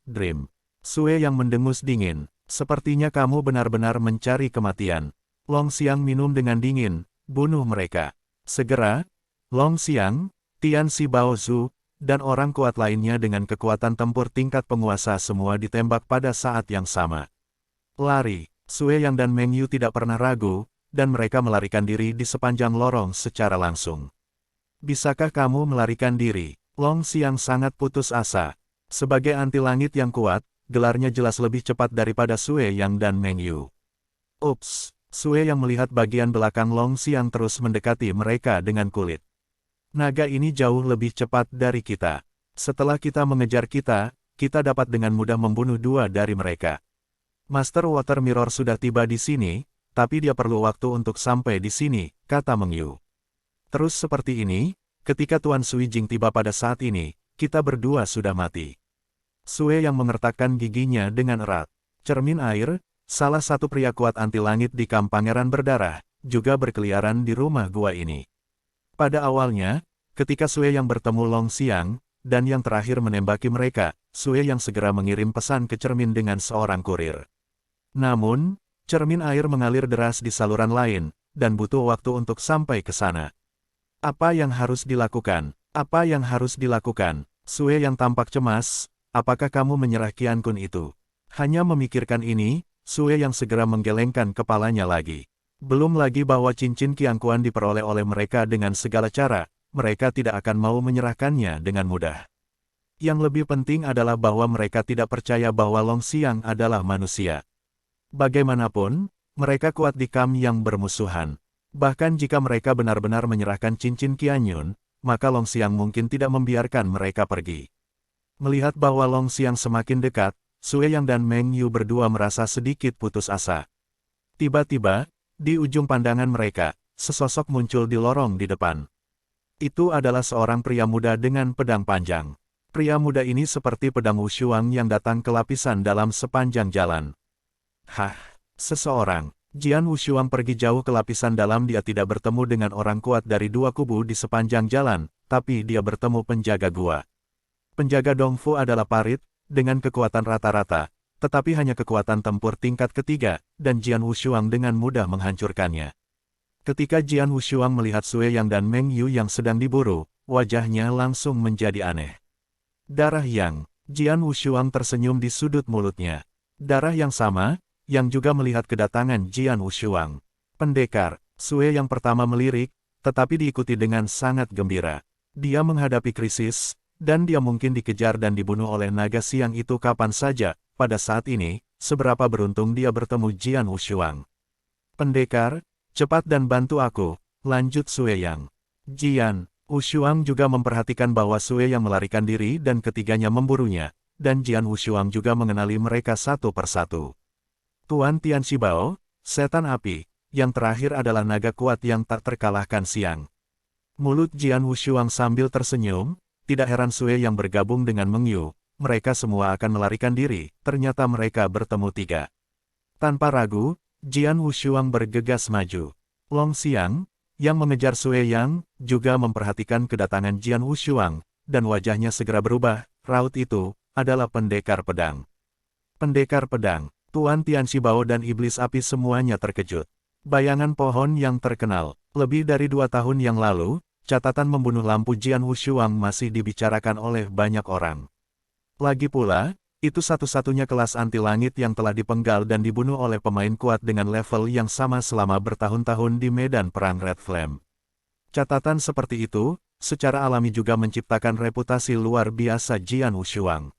Dream. Sue Yang mendengus dingin. Sepertinya kamu benar-benar mencari kematian. Long Xiang minum dengan dingin. Bunuh mereka. Segera, Long Xiang, Tian Si Bao Zhu, dan orang kuat lainnya dengan kekuatan tempur tingkat penguasa semua ditembak pada saat yang sama. Lari. Sue Yang dan Meng Yu tidak pernah ragu, dan mereka melarikan diri di sepanjang lorong secara langsung. Bisakah kamu melarikan diri? Long Xiang sangat putus asa. Sebagai anti langit yang kuat, gelarnya jelas lebih cepat daripada Sue Yang dan Meng Yu. Ups, Sue Yang melihat bagian belakang Long Xiang terus mendekati mereka dengan kulit. Naga ini jauh lebih cepat dari kita. Setelah kita mengejar kita dapat dengan mudah membunuh dua dari mereka. Master Water Mirror sudah tiba di sini, tapi dia perlu waktu untuk sampai di sini, kata Meng Yu. Terus seperti ini, ketika Tuan Sui Jing tiba pada saat ini, kita berdua sudah mati. Sue Yang mengertakkan giginya dengan erat. Cermin air, salah satu pria kuat anti langit di kamp Pangeran Berdarah, juga berkeliaran di rumah gua ini. Pada awalnya, ketika Sue Yang bertemu Long Xiang, dan yang terakhir menembaki mereka, Sue Yang segera mengirim pesan ke cermin dengan seorang kurir. Namun, cermin air mengalir deras di saluran lain, dan butuh waktu untuk sampai ke sana. Apa yang harus dilakukan? Apa yang harus dilakukan? Sue Yang tampak cemas, apakah kamu menyerah Qian Kun itu? Hanya memikirkan ini, Sue Yang segera menggelengkan kepalanya lagi. Belum lagi bahwa cincin Qian Kun diperoleh oleh mereka dengan segala cara, mereka tidak akan mau menyerahkannya dengan mudah. Yang lebih penting adalah bahwa mereka tidak percaya bahwa Long Xiang adalah manusia. Bagaimanapun, mereka kuat di kamp yang bermusuhan. Bahkan jika mereka benar-benar menyerahkan cincin Qianyun, maka Long Xiang mungkin tidak membiarkan mereka pergi. Melihat bahwa Long Xiang semakin dekat, Sue Yang dan Meng Yu berdua merasa sedikit putus asa. Tiba-tiba, di ujung pandangan mereka, sesosok muncul di lorong di depan. Itu adalah seorang pria muda dengan pedang panjang. Pria muda ini seperti pedang Wushuang yang datang ke lapisan dalam sepanjang jalan. Seseorang. Jian Wushuang pergi jauh ke lapisan dalam. Dia tidak bertemu dengan orang kuat dari dua kubu di sepanjang jalan, tapi dia bertemu penjaga gua. Penjaga Dongfu adalah parit, dengan kekuatan rata-rata, tetapi hanya kekuatan tempur tingkat ketiga, dan Jian Wushuang dengan mudah menghancurkannya. Ketika Jian Wushuang melihat Sue Yang dan Meng Yu yang sedang diburu, wajahnya langsung menjadi aneh. Darah yang, Jian Wushuang tersenyum di sudut mulutnya. Darah yang sama, yang juga melihat kedatangan Jian Wushuang. Pendekar, Sue Yang pertama melirik, tetapi diikuti dengan sangat gembira. Dia menghadapi krisis, dan dia mungkin dikejar dan dibunuh oleh naga siang itu kapan saja. Pada saat ini, seberapa beruntung dia bertemu Jian Wushuang. Pendekar, cepat dan bantu aku, lanjut Sue Yang. Jian Wushuang juga memperhatikan bahwa Sue Yang melarikan diri dan ketiganya memburunya, dan Jian Wushuang juga mengenali mereka satu persatu. Tuan Tian Shibao, setan api, yang terakhir adalah naga kuat yang tak terkalahkan siang. Mulut Jian Wushuang sambil tersenyum, tidak heran Sue Yang bergabung dengan Meng Yu, mereka semua akan melarikan diri, ternyata mereka bertemu tiga. Tanpa ragu, Jian Wushuang bergegas maju. Long Xiang, yang mengejar Sue Yang, juga memperhatikan kedatangan Jian Wushuang, dan wajahnya segera berubah, raut itu, adalah pendekar pedang. Pendekar pedang. Tuan Tian Shibao dan Iblis Api semuanya terkejut. Bayangan pohon yang terkenal, lebih dari 2 tahun yang lalu, catatan membunuh lampu Jian Wushuang masih dibicarakan oleh banyak orang. Lagi pula, Itu satu-satunya kelas anti-langit yang telah dipenggal dan dibunuh oleh pemain kuat dengan level yang sama selama bertahun-tahun di medan perang Red Flame. Catatan seperti itu, secara alami juga menciptakan reputasi luar biasa Jian Wushuang.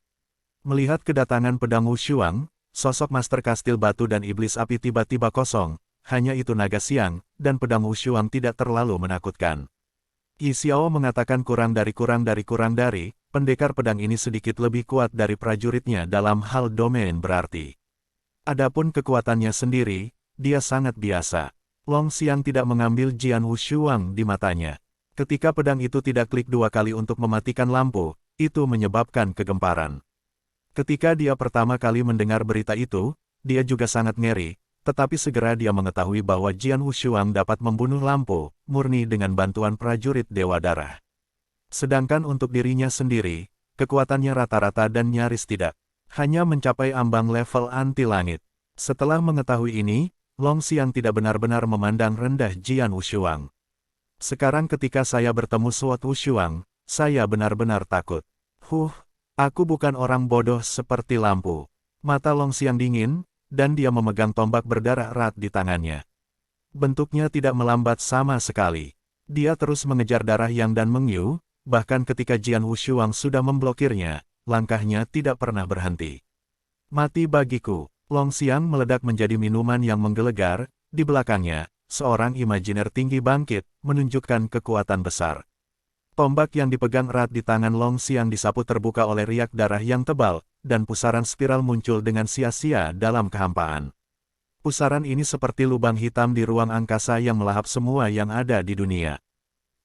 Melihat kedatangan pedang Wushuang, sosok Master Kastil Batu dan Iblis Api tiba-tiba kosong, hanya itu naga siang, dan pedang Wushuang tidak terlalu menakutkan. Yi Xiao mengatakan kurang dari, pendekar pedang ini sedikit lebih kuat dari prajuritnya dalam hal domain berarti. Adapun kekuatannya sendiri, dia sangat biasa. Long Xiang tidak mengambil Jian Wushuang di matanya. Ketika pedang itu tidak klik 2 kali untuk mematikan lampu, itu menyebabkan kegemparan. Ketika dia pertama kali mendengar berita itu, dia juga sangat ngeri, tetapi segera dia mengetahui bahwa Jian Wushuang dapat membunuh lampu, murni dengan bantuan prajurit Dewa Darah. Sedangkan untuk dirinya sendiri, kekuatannya rata-rata dan nyaris tidak. Hanya mencapai ambang level anti-langit. Setelah mengetahui ini, Long Xiang tidak benar-benar memandang rendah Jian Wushuang. Sekarang ketika saya bertemu Sword Wushuang, saya benar-benar takut. Aku bukan orang bodoh seperti lampu. Mata Long Xiang dingin, dan dia memegang tombak berdarah erat di tangannya. Bentuknya tidak melambat sama sekali. Dia terus mengejar darah Yang dan Mengyu, bahkan ketika Jian Wushuang sudah memblokirnya, langkahnya tidak pernah berhenti. Mati bagiku. Long Xiang meledak menjadi minuman yang menggelegar, di belakangnya, seorang imajiner tinggi bangkit, menunjukkan kekuatan besar. Tombak yang dipegang erat di tangan Long Xiang disapu terbuka oleh riak darah yang tebal, dan pusaran spiral muncul dengan sia-sia dalam kehampaan. Pusaran ini seperti lubang hitam di ruang angkasa yang melahap semua yang ada di dunia.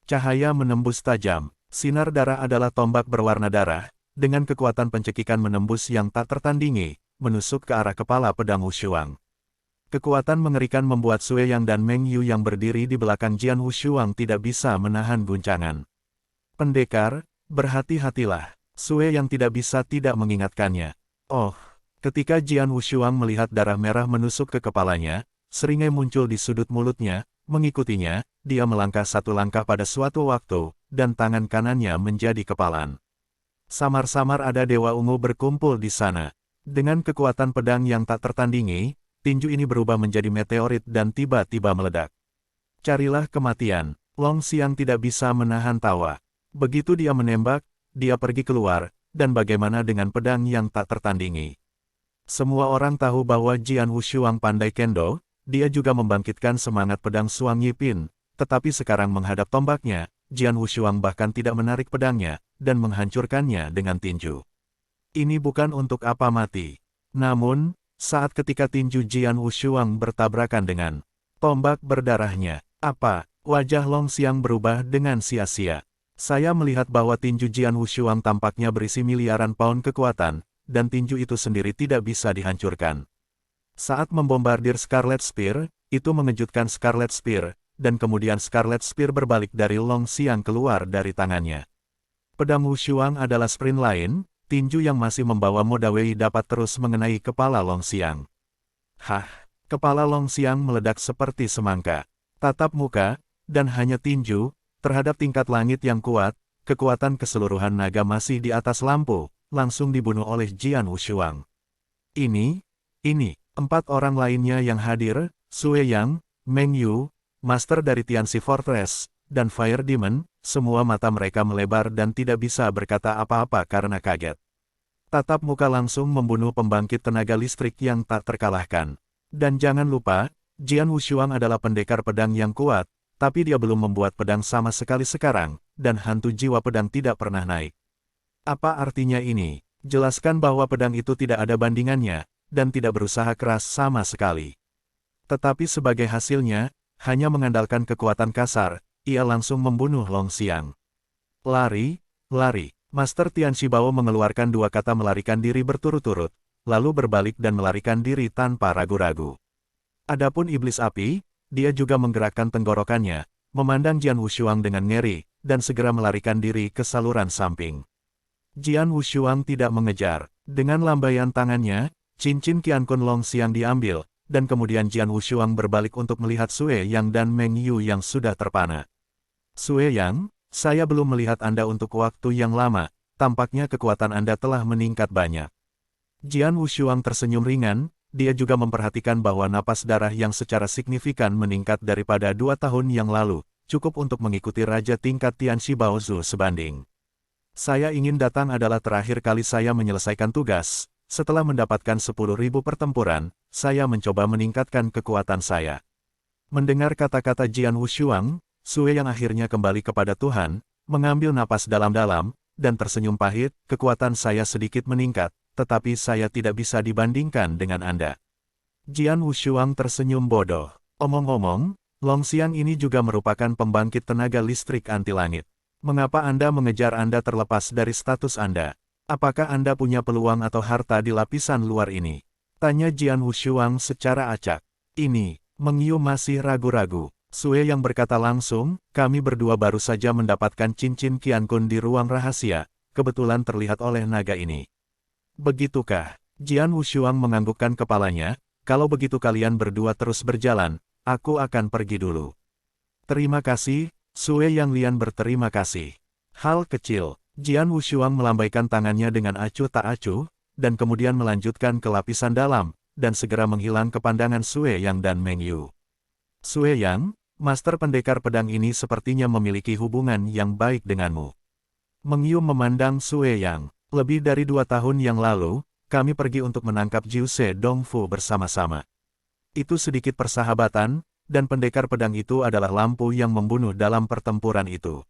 Cahaya menembus tajam, sinar darah adalah tombak berwarna darah, dengan kekuatan pencekikan menembus yang tak tertandingi, menusuk ke arah kepala pedang Wushuang. Kekuatan mengerikan membuat Sue Yang dan Meng Yu yang berdiri di belakang Jian Wushuang tidak bisa menahan guncangan. Pendekar, berhati-hatilah. Sue Yang tidak bisa tidak mengingatkannya. Ketika Jian Wushuang melihat darah merah menusuk ke kepalanya, seringai muncul di sudut mulutnya, mengikutinya, dia melangkah 1 langkah pada suatu waktu, dan tangan kanannya menjadi kepalan. Samar-samar ada Dewa Ungu berkumpul di sana. Dengan kekuatan pedang yang tak tertandingi, tinju ini berubah menjadi meteorit dan tiba-tiba meledak. Carilah kematian. Long Xiang tidak bisa menahan tawa. Begitu dia menembak, dia pergi keluar, dan bagaimana dengan pedang yang tak tertandingi. Semua orang tahu bahwa Jian Wushuang pandai kendo, dia juga membangkitkan semangat pedang Suang Yipin, tetapi sekarang menghadap tombaknya, Jian Wushuang bahkan tidak menarik pedangnya, dan menghancurkannya dengan tinju. Ini bukan untuk apa mati. Namun, saat ketika tinju Jian Wushuang bertabrakan dengan tombak berdarahnya, wajah Long Xiang berubah dengan sia-sia. Saya melihat bahwa tinju Jian Wushuang tampaknya berisi miliaran pound kekuatan, dan tinju itu sendiri tidak bisa dihancurkan. Saat membombardir Scarlet Spear, itu mengejutkan Scarlet Spear, dan kemudian Scarlet Spear berbalik dari Long Xiang keluar dari tangannya. Pedang Wushuang adalah sprint lain, tinju yang masih membawa Moda Wei dapat terus mengenai kepala Long Xiang. Kepala Long Xiang meledak seperti semangka. Tatap muka, dan hanya tinju, terhadap tingkat langit yang kuat, kekuatan keseluruhan naga masih di atas lampu, langsung dibunuh oleh Jian Wushuang. Ini, 4 orang lainnya yang hadir, Sue Yang, Meng Yu, Master dari Tianxi Fortress, dan Fire Demon, semua mata mereka melebar dan tidak bisa berkata apa-apa karena kaget. Tatap muka langsung membunuh pembangkit tenaga listrik yang tak terkalahkan. Dan jangan lupa, Jian Wushuang adalah pendekar pedang yang kuat, tapi dia belum membuat pedang sama sekali sekarang, dan hantu jiwa pedang tidak pernah naik. Apa artinya ini? Jelaskan bahwa pedang itu tidak ada bandingannya, dan tidak berusaha keras sama sekali. Tetapi sebagai hasilnya, hanya mengandalkan kekuatan kasar, ia langsung membunuh Long Xiang. Lari. Master Tianxi Bao mengeluarkan 2 kata melarikan diri berturut-turut, lalu berbalik dan melarikan diri tanpa ragu-ragu. Adapun Iblis Api, dia juga menggerakkan tenggorokannya, memandang Jian Wushuang dengan ngeri, dan segera melarikan diri ke saluran samping. Jian Wushuang tidak mengejar. Dengan lambaian tangannya, cincin Qiankun Long Xiang diambil, dan kemudian Jian Wushuang berbalik untuk melihat Sue Yang dan Meng Yu yang sudah terpana. Sue Yang, saya belum melihat Anda untuk waktu yang lama, tampaknya kekuatan Anda telah meningkat banyak. Jian Wushuang tersenyum ringan, dia juga memperhatikan bahwa napas darah yang secara signifikan meningkat daripada 2 tahun yang lalu, cukup untuk mengikuti Raja tingkat Tianxi Baozu sebanding. Saya ingin datang adalah terakhir kali saya menyelesaikan tugas. Setelah mendapatkan 10.000 pertempuran, saya mencoba meningkatkan kekuatan saya. Mendengar kata-kata Jian Wushuang, Sue yang akhirnya kembali kepada Tuhan, mengambil napas dalam-dalam, dan tersenyum pahit, kekuatan saya sedikit meningkat, tetapi saya tidak bisa dibandingkan dengan Anda. Jian Wushuang tersenyum bodoh. Omong-omong, Longxiang ini juga merupakan pembangkit tenaga listrik anti langit. Mengapa Anda mengejar Anda terlepas dari status Anda? Apakah Anda punya peluang atau harta di lapisan luar ini? Tanya Jian Wushuang secara acak. Ini, Meng Yu masih ragu-ragu. Sue yang berkata langsung, kami berdua baru saja mendapatkan cincin Qiankun di ruang rahasia, kebetulan terlihat oleh naga ini. Begitukah? Jian Wushuang menganggukkan kepalanya, kalau begitu kalian berdua terus berjalan, aku akan pergi dulu. Terima kasih, Sue yang Lian berterima kasih. Hal kecil, Jian Wushuang melambaikan tangannya dengan acuh tak acuh, dan kemudian melanjutkan ke lapisan dalam, dan segera menghilang ke pandangan Sue Yang dan Meng Yu. Sue Yang, Master Pendekar Pedang ini sepertinya memiliki hubungan yang baik denganmu. Meng Yu memandang Sue Yang. Lebih dari 2 tahun yang lalu, kami pergi untuk menangkap Jiu Se Dongfu bersama-sama. Itu sedikit persahabatan, dan pendekar pedang itu adalah lampu yang membunuh dalam pertempuran itu.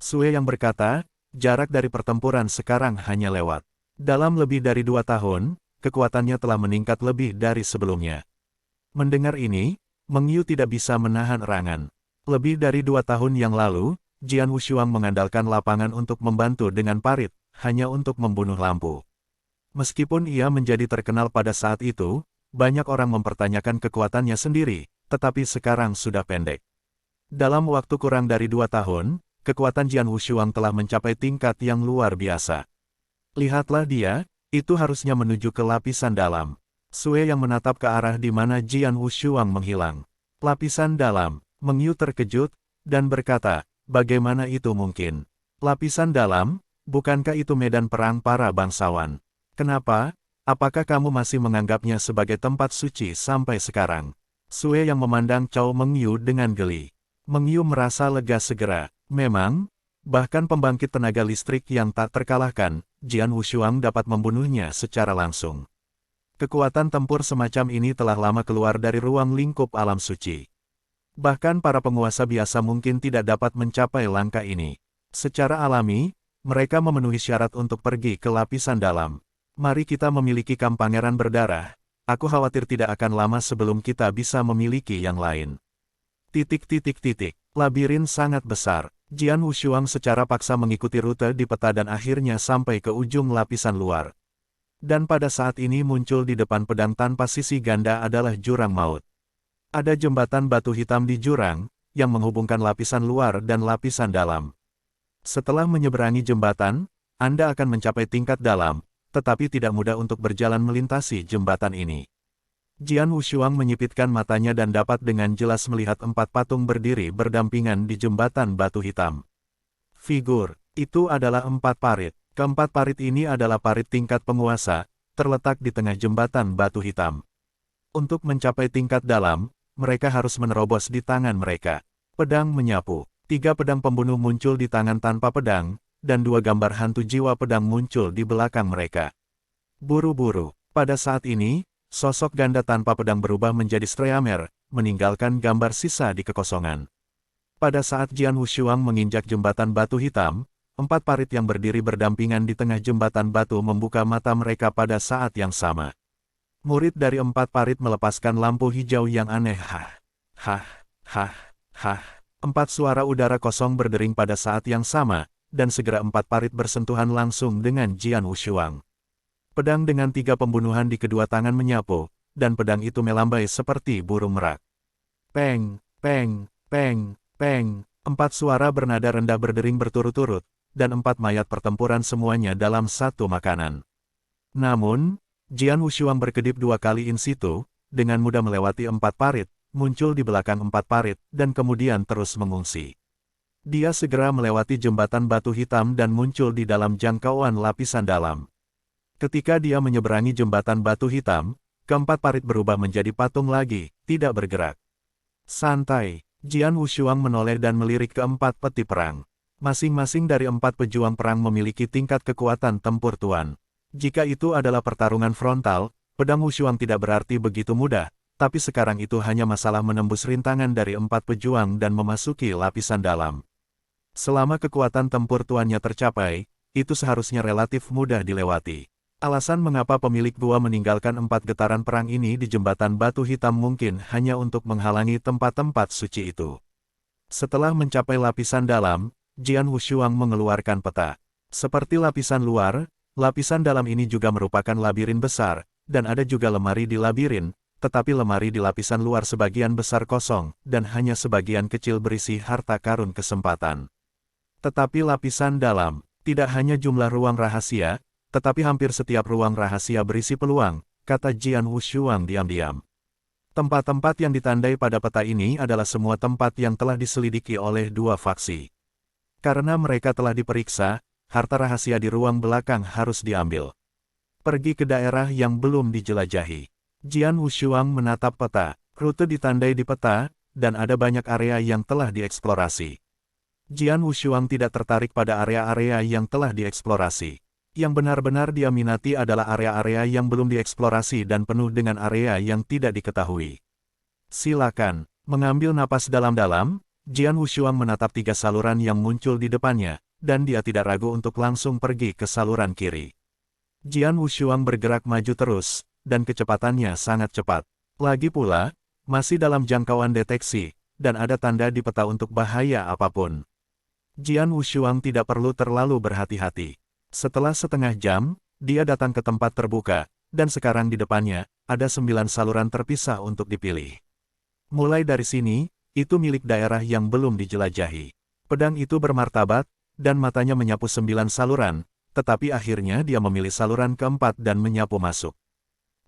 Sue Yang berkata, jarak dari pertempuran sekarang hanya lewat. Dalam lebih dari 2 tahun, kekuatannya telah meningkat lebih dari sebelumnya. Mendengar ini, Meng Yu tidak bisa menahan erangan. Lebih dari 2 tahun yang lalu, Jian Wushuang mengandalkan lapangan untuk membantu dengan parit, hanya untuk membunuh lampu. Meskipun ia menjadi terkenal pada saat itu, banyak orang mempertanyakan kekuatannya sendiri, tetapi sekarang sudah pendek. Dalam waktu kurang dari 2 tahun, kekuatan Jian Wushuang telah mencapai tingkat yang luar biasa. Lihatlah dia, itu harusnya menuju ke lapisan dalam. Sue yang menatap ke arah di mana Jian Wushuang menghilang. Lapisan dalam, Meng Yu terkejut, dan berkata, bagaimana itu mungkin? Lapisan dalam, bukankah itu medan perang para bangsawan? Kenapa? Apakah kamu masih menganggapnya sebagai tempat suci sampai sekarang? Sue yang memandang Chow Meng Yu dengan geli. Meng Yu merasa lega segera. Memang, bahkan pembangkit tenaga listrik yang tak terkalahkan, Jian Wushuang dapat membunuhnya secara langsung. Kekuatan tempur semacam ini telah lama keluar dari ruang lingkup alam suci. Bahkan para penguasa biasa mungkin tidak dapat mencapai langkah ini. Secara alami, mereka memenuhi syarat untuk pergi ke lapisan dalam. Mari kita memiliki pangeran berdarah. Aku khawatir tidak akan lama sebelum kita bisa memiliki yang lain. Labirin sangat besar. Jian Wushuang secara paksa mengikuti rute di peta dan akhirnya sampai ke ujung lapisan luar. Dan pada saat ini muncul di depan pedang tanpa sisi ganda adalah jurang maut. Ada jembatan batu hitam di jurang, yang menghubungkan lapisan luar dan lapisan dalam. Setelah menyeberangi jembatan, Anda akan mencapai tingkat dalam, tetapi tidak mudah untuk berjalan melintasi jembatan ini. Jian Wushuang menyipitkan matanya dan dapat dengan jelas melihat 4 patung berdiri berdampingan di jembatan batu hitam. Figur, itu adalah 4 parit. Keempat parit ini adalah parit tingkat penguasa, terletak di tengah jembatan batu hitam. Untuk mencapai tingkat dalam, mereka harus menerobos di tangan mereka. Pedang menyapu. 3 pedang pembunuh muncul di tangan tanpa pedang, dan 2 gambar hantu jiwa pedang muncul di belakang mereka. Buru-buru. Pada saat ini, sosok ganda tanpa pedang berubah menjadi Streamer, meninggalkan gambar sisa di kekosongan. Pada saat Jian Wushuang menginjak jembatan batu hitam, 4 parit yang berdiri berdampingan di tengah jembatan batu membuka mata mereka pada saat yang sama. Murid dari 4 parit melepaskan lampu hijau yang aneh. Hah. 4 suara udara kosong berdering pada saat yang sama, dan segera 4 parit bersentuhan langsung dengan Jian Wushuang. Pedang dengan 3 pembunuhan di kedua tangan menyapu, dan pedang itu melambai seperti burung merak. Peng, peng, peng, peng. 4 suara bernada rendah berdering berturut-turut, dan 4 mayat pertempuran semuanya dalam satu makanan. Namun, Jian Wushuang berkedip 2 kali in situ, dengan mudah melewati 4 parit, muncul di belakang 4 parit, dan kemudian terus mengungsi. Dia segera melewati jembatan batu hitam dan muncul di dalam jangkauan lapisan dalam. Ketika dia menyeberangi jembatan batu hitam, keempat parit berubah menjadi patung lagi, tidak bergerak. Santai, Jian Wushuang menoleh dan melirik keempat peti perang. Masing-masing dari empat pejuang perang memiliki tingkat kekuatan tempur tuan. Jika itu adalah pertarungan frontal, pedang Wushuang tidak berarti begitu mudah, tapi sekarang itu hanya masalah menembus rintangan dari empat pejuang dan memasuki lapisan dalam. Selama kekuatan tempur tuannya tercapai, itu seharusnya relatif mudah dilewati. Alasan mengapa pemilik gua meninggalkan empat getaran perang ini di jembatan batu hitam mungkin hanya untuk menghalangi tempat-tempat suci itu. Setelah mencapai lapisan dalam, Jian Wushuang mengeluarkan peta. Seperti lapisan luar, lapisan dalam ini juga merupakan labirin besar, dan ada juga lemari di labirin, tetapi lemari di lapisan luar sebagian besar kosong, dan hanya sebagian kecil berisi harta karun kesempatan. Tetapi lapisan dalam, tidak hanya jumlah ruang rahasia, tetapi hampir setiap ruang rahasia berisi peluang, kata Jian Wushuang diam-diam. Tempat-tempat yang ditandai pada peta ini adalah semua tempat yang telah diselidiki oleh dua faksi. Karena mereka telah diperiksa, harta rahasia di ruang belakang harus diambil. Pergi ke daerah yang belum dijelajahi. Jian Wushuang menatap peta, rute ditandai di peta, dan ada banyak area yang telah dieksplorasi. Jian Wushuang tidak tertarik pada area-area yang telah dieksplorasi. Yang benar-benar dia minati adalah area-area yang belum dieksplorasi dan penuh dengan area yang tidak diketahui. Silakan, mengambil napas dalam-dalam, Jian Wushuang menatap tiga saluran yang muncul di depannya, dan dia tidak ragu untuk langsung pergi ke saluran kiri. Jian Wushuang bergerak maju terus, dan kecepatannya sangat cepat. Lagi pula, masih dalam jangkauan deteksi, dan ada tanda di peta untuk bahaya apapun. Jian Wushuang tidak perlu terlalu berhati-hati. Setelah setengah jam, dia datang ke tempat terbuka, dan sekarang di depannya, ada 9 saluran terpisah untuk dipilih. Mulai dari sini, itu milik daerah yang belum dijelajahi. Pedang itu bermartabat, dan matanya menyapu 9 saluran, tetapi akhirnya dia memilih saluran keempat dan menyapu masuk.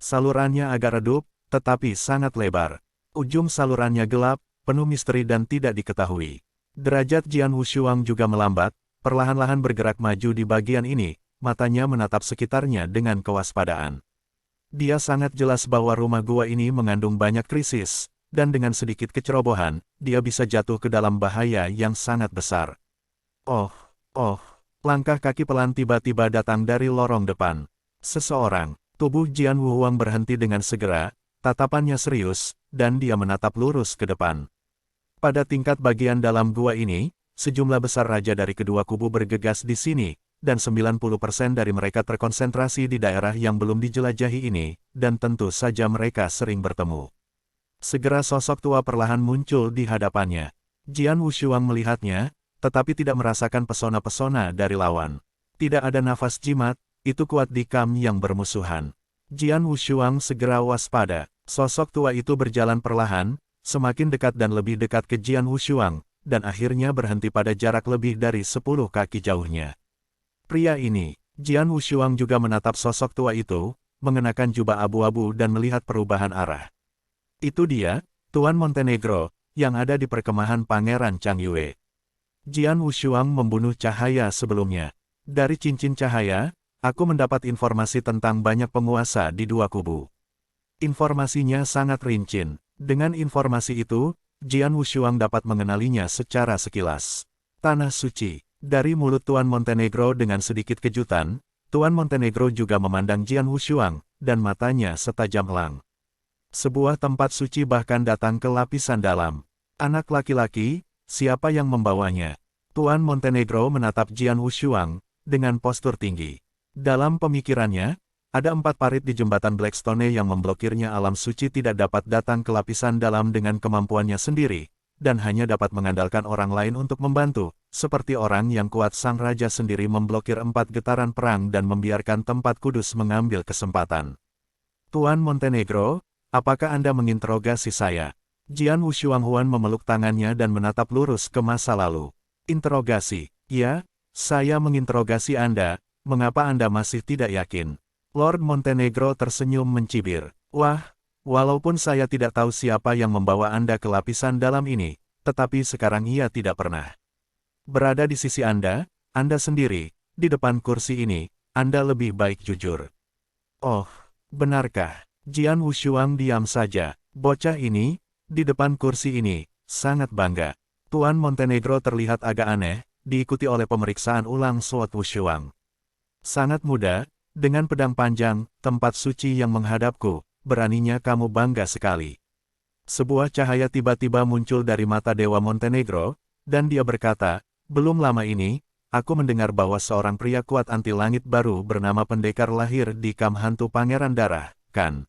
Salurannya agak redup, tetapi sangat lebar. Ujung salurannya gelap, penuh misteri dan tidak diketahui. Derajat Jian Wushuang juga melambat, perlahan-lahan bergerak maju di bagian ini, matanya menatap sekitarnya dengan kewaspadaan. Dia sangat jelas bahwa rumah gua ini mengandung banyak krisis, dan dengan sedikit kecerobohan, dia bisa jatuh ke dalam bahaya yang sangat besar. Oh, langkah kaki pelan tiba-tiba datang dari lorong depan. Seseorang, tubuh Jian Wushuang berhenti dengan segera, tatapannya serius, dan dia menatap lurus ke depan. Pada tingkat bagian dalam gua ini, sejumlah besar raja dari kedua kubu bergegas di sini, dan 90% dari mereka terkonsentrasi di daerah yang belum dijelajahi ini, dan tentu saja mereka sering bertemu. Segera sosok tua perlahan muncul di hadapannya. Jian Wushuang melihatnya, tetapi tidak merasakan pesona-pesona dari lawan. Tidak ada nafas jimat, itu kuat dikam yang bermusuhan. Jian Wushuang segera waspada. Sosok tua itu berjalan perlahan, semakin dekat dan lebih dekat ke Jian Wushuang, dan akhirnya berhenti pada jarak lebih dari 10 kaki jauhnya. Pria ini, Jian Wushuang juga menatap sosok tua itu, mengenakan jubah abu-abu dan melihat perubahan arah. Itu dia, Tuan Montenegro, yang ada di perkemahan Pangeran Chang Yue. Jian Wushuang membunuh cahaya sebelumnya. Dari cincin cahaya, aku mendapat informasi tentang banyak penguasa di dua kubu. Informasinya sangat rinci. Dengan informasi itu, Jian Wushuang dapat mengenalinya secara sekilas. Tanah suci. Dari mulut Tuan Montenegro dengan sedikit kejutan, Tuan Montenegro juga memandang Jian Wushuang, dan matanya setajam elang. Sebuah tempat suci bahkan datang ke lapisan dalam. Anak laki-laki, siapa yang membawanya? Tuan Montenegro menatap Jian Wushuang, dengan postur tinggi. Dalam pemikirannya, ada 4 parit di jembatan Blackstone yang memblokirnya alam suci tidak dapat datang ke lapisan dalam dengan kemampuannya sendiri, dan hanya dapat mengandalkan orang lain untuk membantu, seperti orang yang kuat sang raja sendiri memblokir 4 getaran perang dan membiarkan tempat kudus mengambil kesempatan. Tuan Montenegro, apakah Anda menginterogasi saya? Jian Wushuang Huan memeluk tangannya dan menatap lurus ke masa lalu. Interogasi, ya, saya menginterogasi Anda, mengapa Anda masih tidak yakin? Lord Montenegro tersenyum mencibir. Wah, walaupun saya tidak tahu siapa yang membawa Anda ke lapisan dalam ini, tetapi sekarang ia tidak pernah berada di sisi Anda sendiri, di depan kursi ini, Anda lebih baik jujur. Oh, benarkah? Jian Wushuang diam saja. Bocah ini, di depan kursi ini, sangat bangga. Tuan Montenegro terlihat agak aneh, diikuti oleh pemeriksaan ulang Sword Wushuang. Sangat muda, dengan pedang panjang, tempat suci yang menghadapku, beraninya kamu bangga sekali. Sebuah cahaya tiba-tiba muncul dari mata Dewa Montenegro, dan dia berkata, belum lama ini, aku mendengar bahwa seorang pria kuat anti langit baru bernama Pendekar lahir di Kam Hantu Pangeran Darah, kan?